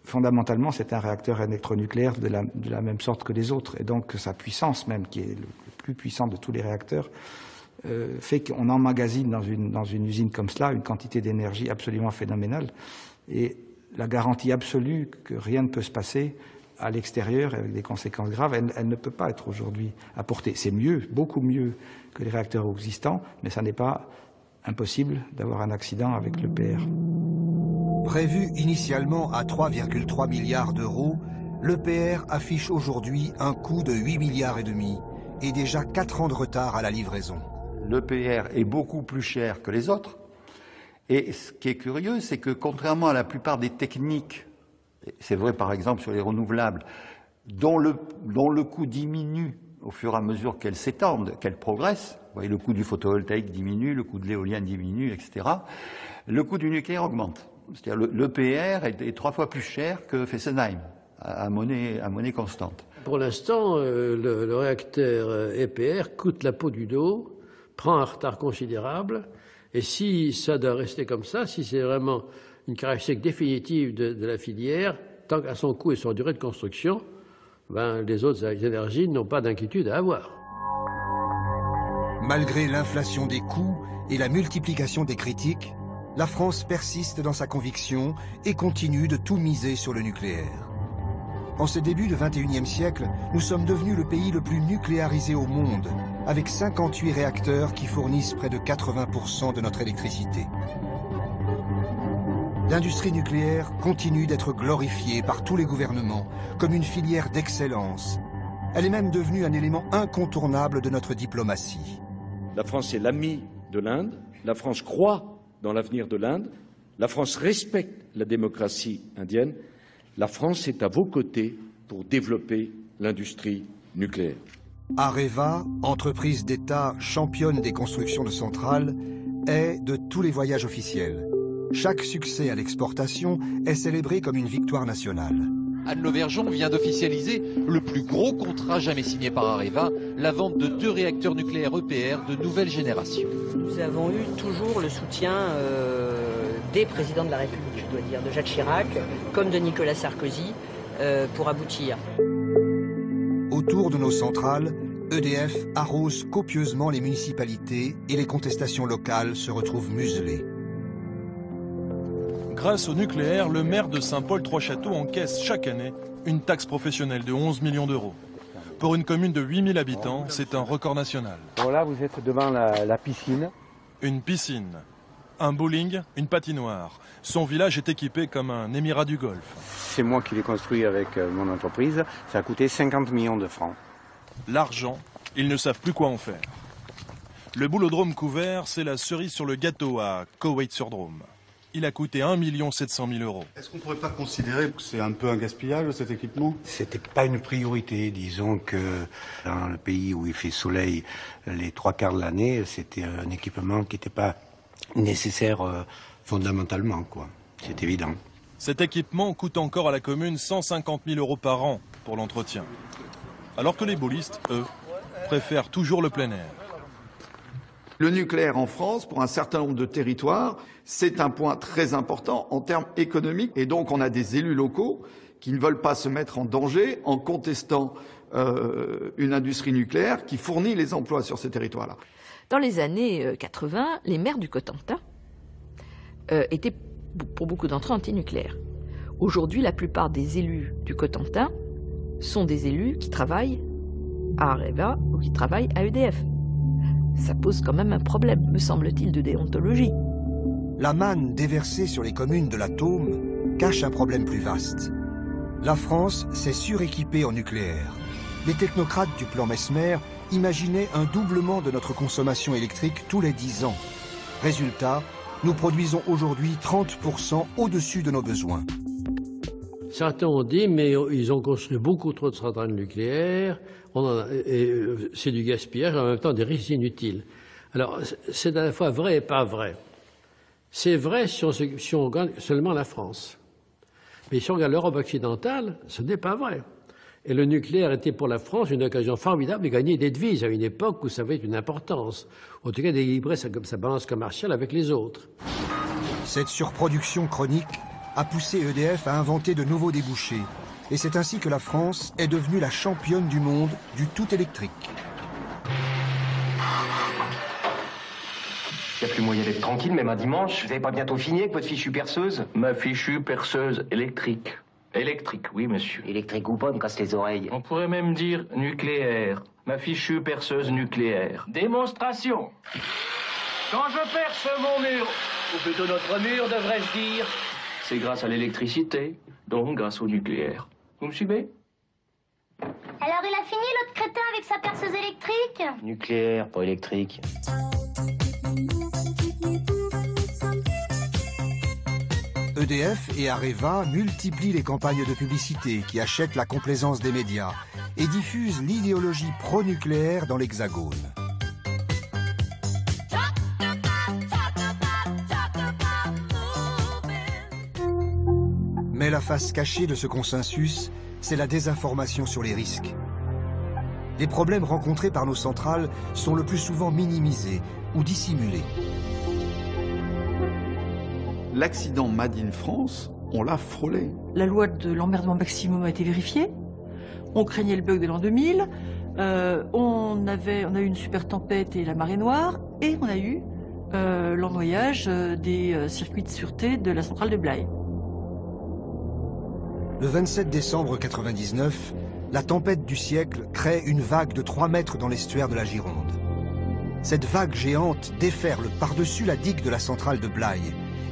Fondamentalement, c'est un réacteur électronucléaire de la même sorte que les autres, et donc sa puissance même, qui est le plus puissant de tous les réacteurs, fait qu'on emmagasine dans une usine comme cela une quantité d'énergie absolument phénoménale. Et la garantie absolue que rien ne peut se passer à l'extérieur avec des conséquences graves, elle ne peut pas être aujourd'hui apportée. C'est mieux, beaucoup mieux que les réacteurs existants, mais ça n'est pas impossible d'avoir un accident avec l'EPR. Prévu initialement à 3,3 milliards d'euros, l'EPR affiche aujourd'hui un coût de 8 milliards et demi et déjà 4 ans de retard à la livraison. L'EPR est beaucoup plus cher que les autres. Et ce qui est curieux, c'est que contrairement à la plupart des techniques, c'est vrai par exemple sur les renouvelables, dont le coût diminue au fur et à mesure qu'elles s'étendent, qu'elles progressent, vous voyez, le coût du photovoltaïque diminue, le coût de l'éolien diminue, etc., le coût du nucléaire augmente. C'est-à-dire l'EPR est 3 fois plus cher que Fessenheim, à monnaie constante. Pour l'instant, le réacteur EPR coûte la peau du dos, prend un retard considérable, et si ça doit rester comme ça, si c'est vraiment une caractéristique définitive de la filière, tant qu'à son coût et son durée de construction, les autres énergies n'ont pas d'inquiétude à avoir. Malgré l'inflation des coûts et la multiplication des critiques, la France persiste dans sa conviction et continue de tout miser sur le nucléaire. En ce début du XXIe siècle, nous sommes devenus le pays le plus nucléarisé au monde, avec 58 réacteurs qui fournissent près de 80% de notre électricité. L'industrie nucléaire continue d'être glorifiée par tous les gouvernements comme une filière d'excellence. Elle est même devenue un élément incontournable de notre diplomatie. La France est l'amie de l'Inde, la France croit dans l'avenir de l'Inde, la France respecte la démocratie indienne, la France est à vos côtés pour développer l'industrie nucléaire. Areva, entreprise d'État championne des constructions de centrales, est de tous les voyages officiels. Chaque succès à l'exportation est célébré comme une victoire nationale. Anne Lauvergeon vient d'officialiser le plus gros contrat jamais signé par Areva, la vente de 2 réacteurs nucléaires EPR de nouvelle génération. Nous avons eu toujours le soutien des présidents de la République, je dois dire, de Jacques Chirac, comme de Nicolas Sarkozy, pour aboutir. Autour de nos centrales, EDF arrose copieusement les municipalités et les contestations locales se retrouvent muselées. Grâce au nucléaire, le maire de Saint-Paul-Trois-Châteaux encaisse chaque année une taxe professionnelle de 11 millions d'euros. Pour une commune de 8000 habitants, c'est un record national. Bon, là, vous êtes devant la piscine. Une piscine, un bowling, une patinoire. Son village est équipé comme un émirat du Golfe. C'est moi qui l'ai construit avec mon entreprise. Ça a coûté 50 millions de francs. L'argent, ils ne savent plus quoi en faire. Le boulodrome couvert, c'est la cerise sur le gâteau à Koweït-sur-Drôme. Il a coûté 1 700 000 euros. Est-ce qu'on ne pourrait pas considérer que c'est un peu un gaspillage, cet équipement? C'était pas une priorité. Disons que dans le pays où il fait soleil les 3/4 de l'année, c'était un équipement qui n'était pas nécessaire fondamentalement, quoi. C'est évident. Cet équipement coûte encore à la commune 150 000 euros par an pour l'entretien. Alors que les bolistes, eux, préfèrent toujours le plein air. Le nucléaire en France, pour un certain nombre de territoires, c'est un point très important en termes économiques. Et donc on a des élus locaux qui ne veulent pas se mettre en danger en contestant une industrie nucléaire qui fournit les emplois sur ces territoires-là. Dans les années 80, les maires du Cotentin étaient, pour beaucoup d'entre eux, antinucléaires. Aujourd'hui, la plupart des élus du Cotentin sont des élus qui travaillent à Areva ou qui travaillent à EDF. Ça pose quand même un problème, me semble-t-il, de déontologie. La manne déversée sur les communes de l'atome cache un problème plus vaste. La France s'est suréquipée en nucléaire. Les technocrates du plan Messmer imaginaient un doublement de notre consommation électrique tous les 10 ans. Résultat, nous produisons aujourd'hui 30% au-dessus de nos besoins. Certains ont dit, mais ils ont construit beaucoup trop de centrales nucléaires, c'est du gaspillage, en même temps des risques inutiles. Alors, c'est à la fois vrai et pas vrai. C'est vrai si on regarde seulement la France. Mais si on regarde l'Europe occidentale, ce n'est pas vrai. Et le nucléaire était pour la France une occasion formidable de gagner des devises à une époque où ça avait une importance. En tout cas, d'équilibrer sa balance commerciale avec les autres. Cette surproduction chronique a poussé EDF à inventer de nouveaux débouchés. Et c'est ainsi que la France est devenue la championne du monde du tout électrique. Il n'y a plus moyen d'être tranquille, même un dimanche. Vous n'avez pas bientôt fini avec votre fichue perceuse? Ma fichue perceuse électrique. Électrique, oui, monsieur. Électrique ou pas, me casse les oreilles. On pourrait même dire nucléaire. Ma fichue perceuse nucléaire. Démonstration. Quand je perce mon mur, ou plutôt notre mur, devrais-je dire, c'est grâce à l'électricité, donc grâce au nucléaire. Vous me suivez? Alors il a fini l'autre crétin avec sa perceuse électrique? Nucléaire, pas électrique. EDF et Areva multiplient les campagnes de publicité qui achètent la complaisance des médias et diffusent l'idéologie pro-nucléaire dans l'Hexagone. Mais la face cachée de ce consensus, c'est la désinformation sur les risques. Les problèmes rencontrés par nos centrales sont le plus souvent minimisés ou dissimulés. L'accident Made in France, on l'a frôlé. La loi de l'emmerdement maximum a été vérifiée. On craignait le bug de l'an 2000. On a eu une super tempête et la marée noire. Et on a eu l'ennoyage des circuits de sûreté de la centrale de Blaye. Le 27 décembre 1999, la tempête du siècle crée une vague de 3 mètres dans l'estuaire de la Gironde. Cette vague géante déferle par-dessus la digue de la centrale de Blaye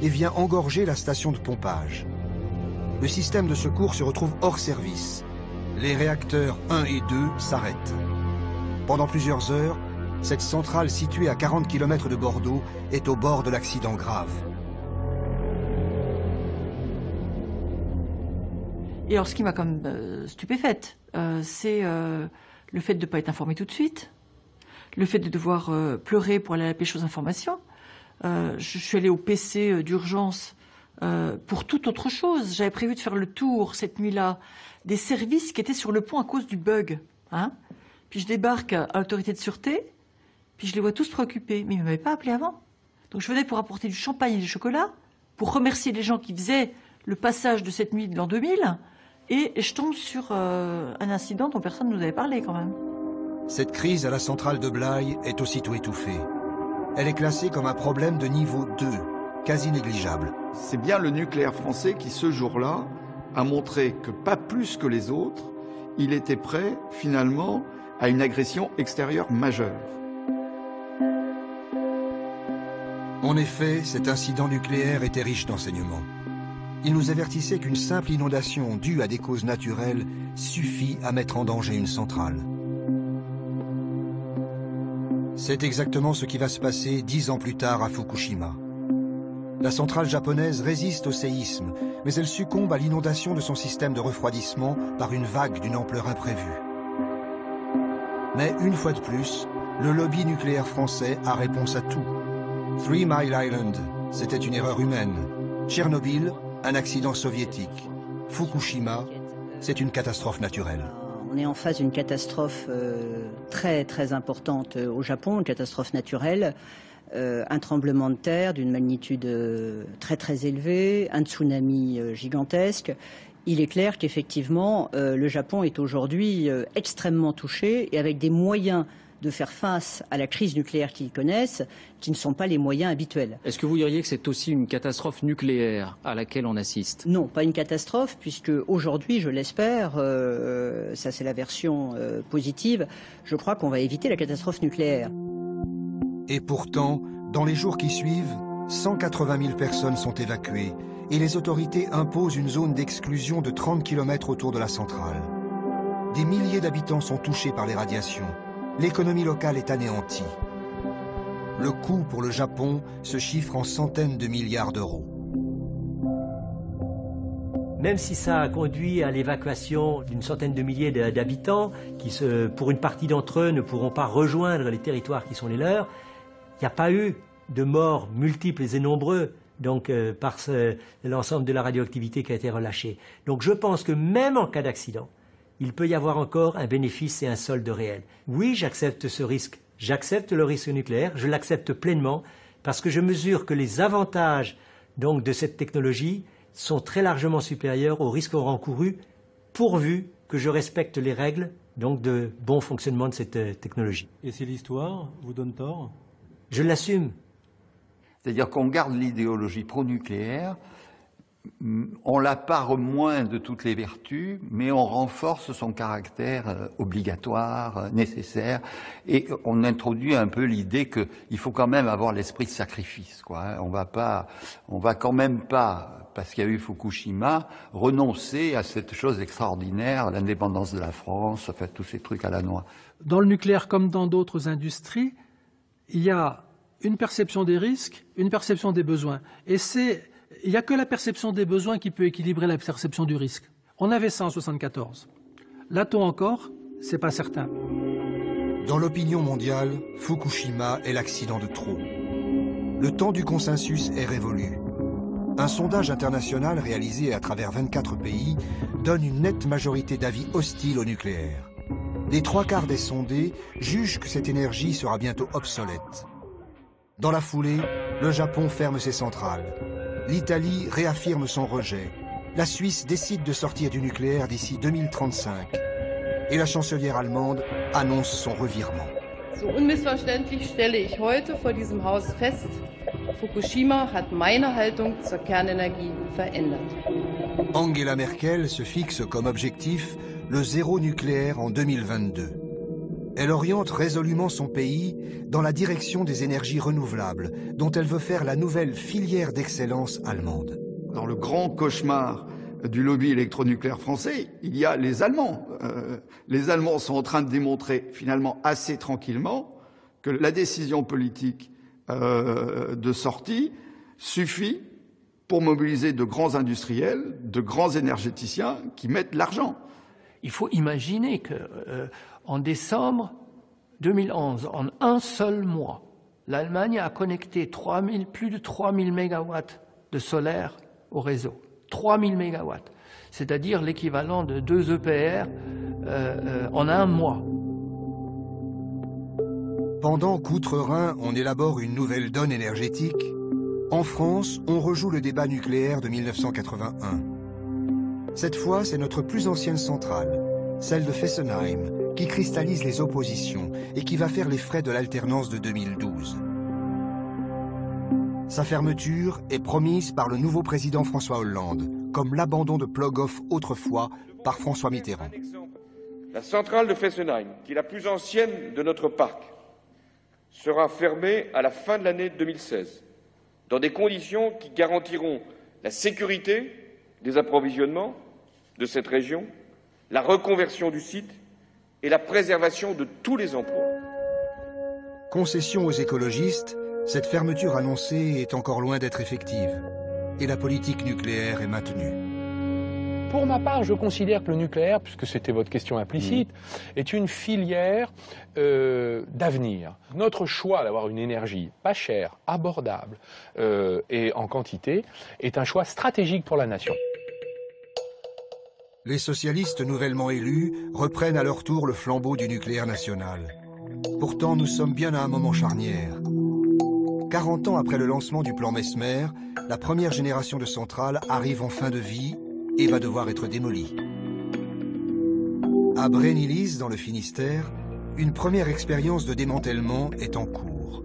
et vient engorger la station de pompage. Le système de secours se retrouve hors service. Les réacteurs 1 et 2 s'arrêtent. Pendant plusieurs heures, cette centrale située à 40 km de Bordeaux est au bord de l'accident grave. Et alors, ce qui m'a quand même stupéfaite, c'est le fait de ne pas être informé tout de suite, le fait de devoir pleurer pour aller à la pêche aux informations. Je suis allée au PC d'urgence pour toute autre chose. J'avais prévu de faire le tour cette nuit-là des services qui étaient sur le pont à cause du bug. Hein. Puis je débarque à l'autorité de sûreté, puis je les vois tous préoccupés. Mais ils ne m'avaient pas appelé avant. Donc je venais pour apporter du champagne et du chocolat, pour remercier les gens qui faisaient le passage de cette nuit de l'an 2000. Et je tombe sur un incident dont personne ne nous avait parlé quand même. Cette crise à la centrale de Blaye est aussitôt étouffée. Elle est classée comme un problème de niveau 2, quasi négligeable. C'est bien le nucléaire français qui, ce jour-là, a montré que pas plus que les autres, il était prêt, finalement, à une agression extérieure majeure. En effet, cet incident nucléaire était riche d'enseignements. Il nous avertissait qu'une simple inondation due à des causes naturelles suffit à mettre en danger une centrale. C'est exactement ce qui va se passer 10 ans plus tard à Fukushima. La centrale japonaise résiste au séisme, mais elle succombe à l'inondation de son système de refroidissement par une vague d'une ampleur imprévue. Mais une fois de plus, le lobby nucléaire français a réponse à tout. 3 Mile Island, c'était une erreur humaine. Tchernobyl, un accident soviétique. Fukushima, c'est une catastrophe naturelle. On est en face d'une catastrophe très très importante au Japon, une catastrophe naturelle, un tremblement de terre d'une magnitude très très élevée, un tsunami gigantesque. Il est clair qu'effectivement le Japon est aujourd'hui extrêmement touché et avec des moyens de faire face à la crise nucléaire qu'ils connaissent, qui ne sont pas les moyens habituels. Est-ce que vous diriez que c'est aussi une catastrophe nucléaire à laquelle on assiste? Non, pas une catastrophe, puisque aujourd'hui, je l'espère, ça c'est la version positive, je crois qu'on va éviter la catastrophe nucléaire. Et pourtant, dans les jours qui suivent, 180 000 personnes sont évacuées et les autorités imposent une zone d'exclusion de 30 km autour de la centrale. Des milliers d'habitants sont touchés par les radiations. L'économie locale est anéantie. Le coût pour le Japon se chiffre en centaines de milliards d'euros. Même si ça a conduit à l'évacuation d'une centaine de milliers d'habitants, qui, pour une partie d'entre eux, ne pourront pas rejoindre les territoires qui sont les leurs, il n'y a pas eu de morts multiples et nombreux donc, par l'ensemble de la radioactivité qui a été relâchée. Donc je pense que même en cas d'accident, il peut y avoir encore un bénéfice et un solde réel. Oui, j'accepte ce risque. J'accepte le risque nucléaire, je l'accepte pleinement parce que je mesure que les avantages donc, de cette technologie sont très largement supérieurs aux risques encourus pourvu que je respecte les règles donc, de bon fonctionnement de cette technologie. Et si l'histoire vous donne tort? Je l'assume. C'est-à-dire qu'on garde l'idéologie pro-nucléaire, on la pare moins de toutes les vertus, mais on renforce son caractère obligatoire, nécessaire, et on introduit un peu l'idée qu'il faut quand même avoir l'esprit de sacrifice, quoi. On va quand même pas, parce qu'il y a eu Fukushima, renoncer à cette chose extraordinaire, l'indépendance de la France, enfin tous ces trucs à la noix. Dans le nucléaire comme dans d'autres industries, il y a une perception des risques, une perception des besoins, et il n'y a que la perception des besoins qui peut équilibrer la perception du risque. On avait ça en 1974. L'a-t-on encore? C'est pas certain. Dans l'opinion mondiale, Fukushima est l'accident de trop. Le temps du consensus est révolu. Un sondage international réalisé à travers 24 pays donne une nette majorité d'avis hostiles au nucléaire. Les 3/4 des sondés jugent que cette énergie sera bientôt obsolète. Dans la foulée, le Japon ferme ses centrales. L'Italie réaffirme son rejet. La Suisse décide de sortir du nucléaire d'ici 2035. Et la chancelière allemande annonce son revirement. So unmissverständlich stelle ich heute vor diesem Haus fest, Fukushima hat meine Haltung zur Kernenergie verändert. Angela Merkel se fixe comme objectif le zéro nucléaire en 2022. Elle oriente résolument son pays dans la direction des énergies renouvelables, dont elle veut faire la nouvelle filière d'excellence allemande. Dans le grand cauchemar du lobby électronucléaire français, il y a les Allemands. Les Allemands sont en train de démontrer finalement assez tranquillement que la décision politique de sortie suffit pour mobiliser de grands industriels, de grands énergéticiens qui mettent l'argent. Il faut imaginer que en décembre 2011, en un seul mois, l'Allemagne a connecté plus de 3000 mégawatts de solaire au réseau. 3000 mégawatts, c'est-à-dire l'équivalent de 2 EPR en un mois. Pendant qu'outre-Rhin, on élabore une nouvelle donne énergétique, en France, on rejoue le débat nucléaire de 1981. Cette fois, c'est notre plus ancienne centrale, celle de Fessenheim, qui cristallise les oppositions et qui va faire les frais de l'alternance de 2012. Sa fermeture est promise par le nouveau président François Hollande, comme l'abandon de Plogoff autrefois par François Mitterrand. La centrale de Fessenheim, qui est la plus ancienne de notre parc, sera fermée à la fin de l'année 2016, dans des conditions qui garantiront la sécurité des approvisionnements de cette région, la reconversion du site et la préservation de tous les emplois. Concession aux écologistes, cette fermeture annoncée est encore loin d'être effective et la politique nucléaire est maintenue. Pour ma part, je considère que le nucléaire, puisque c'était votre question implicite, est une filière d'avenir. Notre choix d'avoir une énergie pas chère, abordable et en quantité est un choix stratégique pour la nation. Les socialistes nouvellement élus reprennent à leur tour le flambeau du nucléaire national. Pourtant, nous sommes bien à un moment charnière. 40 ans après le lancement du plan Messmer, la première génération de centrales arrive en fin de vie et va devoir être démolie. À Brennilis, dans le Finistère, une première expérience de démantèlement est en cours.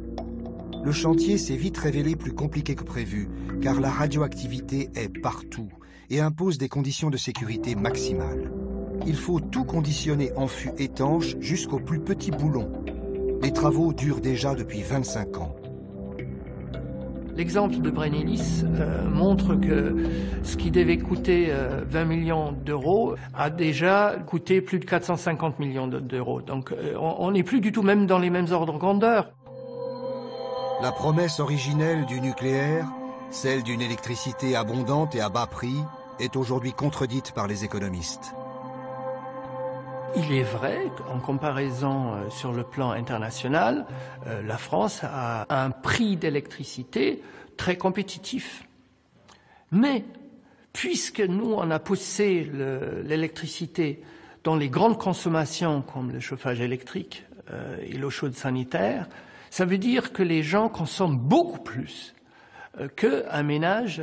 Le chantier s'est vite révélé plus compliqué que prévu, car la radioactivité est partout et impose des conditions de sécurité maximales. Il faut tout conditionner en fût étanche jusqu'au plus petit boulon. Les travaux durent déjà depuis 25 ans. L'exemple de Brennilis montre que ce qui devait coûter 20 millions d'euros a déjà coûté plus de 450 millions d'euros. Donc on n'est plus du tout même dans les mêmes ordres de grandeur. La promesse originelle du nucléaire, celle d'une électricité abondante et à bas prix, est aujourd'hui contredite par les économistes. Il est vrai qu'en comparaison sur le plan international, la France a un prix d'électricité très compétitif. Mais puisque nous, on a poussé l'électricité dans les grandes consommations comme le chauffage électrique et l'eau chaude sanitaire, ça veut dire que les gens consomment beaucoup plus qu'un ménage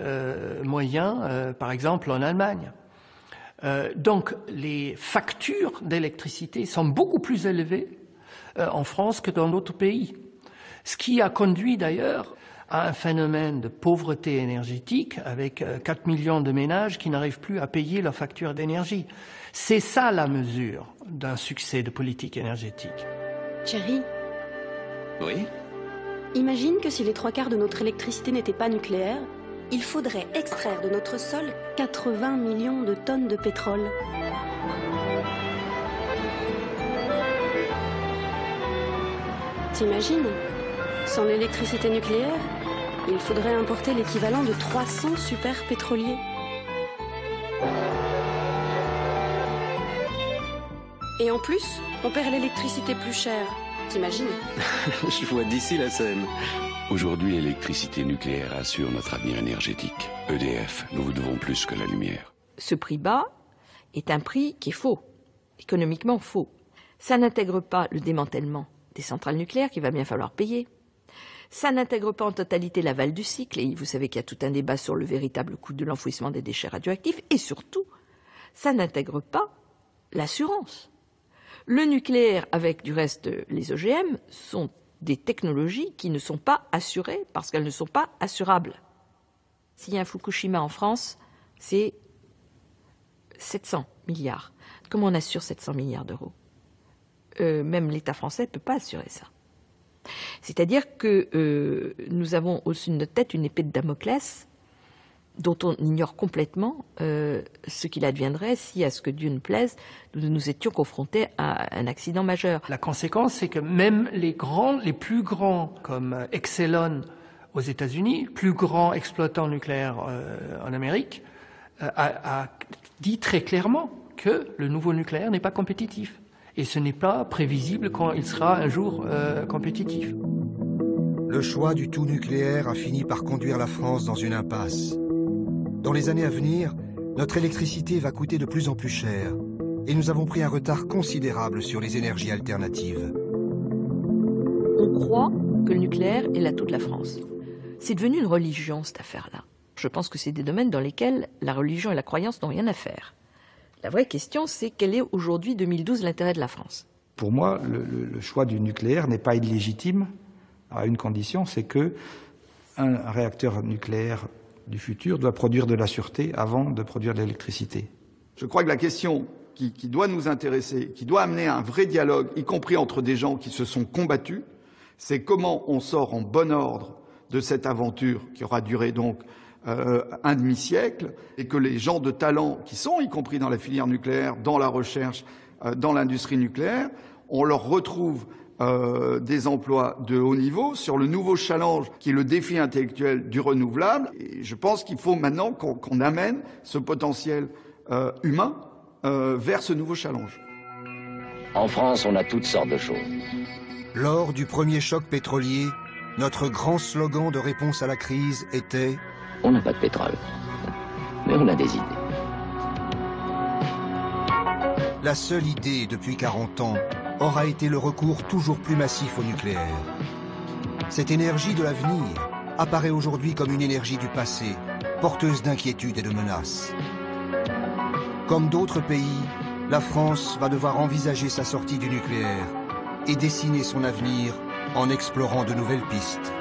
moyen, par exemple en Allemagne. Donc les factures d'électricité sont beaucoup plus élevées en France que dans d'autres pays. Ce qui a conduit d'ailleurs à un phénomène de pauvreté énergétique avec 4 millions de ménages qui n'arrivent plus à payer leur facture d'énergie. C'est ça la mesure d'un succès de politique énergétique. Thierry? Oui? Imagine que si les 3/4 de notre électricité n'était pas nucléaire, il faudrait extraire de notre sol 80 millions de tonnes de pétrole. T'imagines? Sans l'électricité nucléaire, il faudrait importer l'équivalent de 300 super pétroliers. Et en plus, on perd l'électricité plus chère. T'imagines? Je vois d'ici la scène. Aujourd'hui, l'électricité nucléaire assure notre avenir énergétique. EDF, nous vous devons plus que la lumière. Ce prix bas est un prix qui est faux, économiquement faux. Ça n'intègre pas le démantèlement des centrales nucléaires qu'il va bien falloir payer. Ça n'intègre pas en totalité l'aval du cycle, et vous savez qu'il y a tout un débat sur le véritable coût de l'enfouissement des déchets radioactifs, et surtout, ça n'intègre pas l'assurance. Le nucléaire, avec du reste les OGM, sont des technologies qui ne sont pas assurées parce qu'elles ne sont pas assurables. S'il y a un Fukushima en France, c'est 700 milliards. Comment on assure 700 milliards d'euros? Même l'État français ne peut pas assurer ça. C'est-à-dire que nous avons au-dessus de notre tête une épée de Damoclès dont on ignore complètement ce qu'il adviendrait si, à ce que Dieu ne plaise, nous étions confrontés à un accident majeur. La conséquence, c'est que même les plus grands, comme Exelon aux États-Unis, plus grand exploitant nucléaire en Amérique, a dit très clairement que le nouveau nucléaire n'est pas compétitif. Et ce n'est pas prévisible quand il sera un jour compétitif. Le choix du tout nucléaire a fini par conduire la France dans une impasse. Dans les années à venir, notre électricité va coûter de plus en plus cher et nous avons pris un retard considérable sur les énergies alternatives. On croit que le nucléaire est l'atout de la France. C'est devenu une religion, cette affaire-là. Je pense que c'est des domaines dans lesquels la religion et la croyance n'ont rien à faire. La vraie question, c'est quel est aujourd'hui, 2012, l'intérêt de la France? Pour moi, le choix du nucléaire n'est pas illégitime à une condition, c'est que un réacteur nucléaire du futur doit produire de la sûreté avant de produire de l'électricité. Je crois que la question qui doit nous intéresser, qui doit amener un vrai dialogue, y compris entre des gens qui se sont combattus, c'est comment on sort en bon ordre de cette aventure qui aura duré donc un demi-siècle, et que les gens de talent qui sont, y compris dans la filière nucléaire, dans la recherche, dans l'industrie nucléaire, on leur retrouve des emplois de haut niveau sur le nouveau challenge qui est le défi intellectuel du renouvelable. Et je pense qu'il faut maintenant qu'on amène ce potentiel humain vers ce nouveau challenge. En France, on a toutes sortes de choses. Lors du premier choc pétrolier, notre grand slogan de réponse à la crise était « On n'a pas de pétrole, mais on a des idées ». La seule idée depuis 40 ans aura été le recours toujours plus massif au nucléaire. Cette énergie de l'avenir apparaît aujourd'hui comme une énergie du passé, porteuse d'inquiétudes et de menaces. Comme d'autres pays, la France va devoir envisager sa sortie du nucléaire et dessiner son avenir en explorant de nouvelles pistes.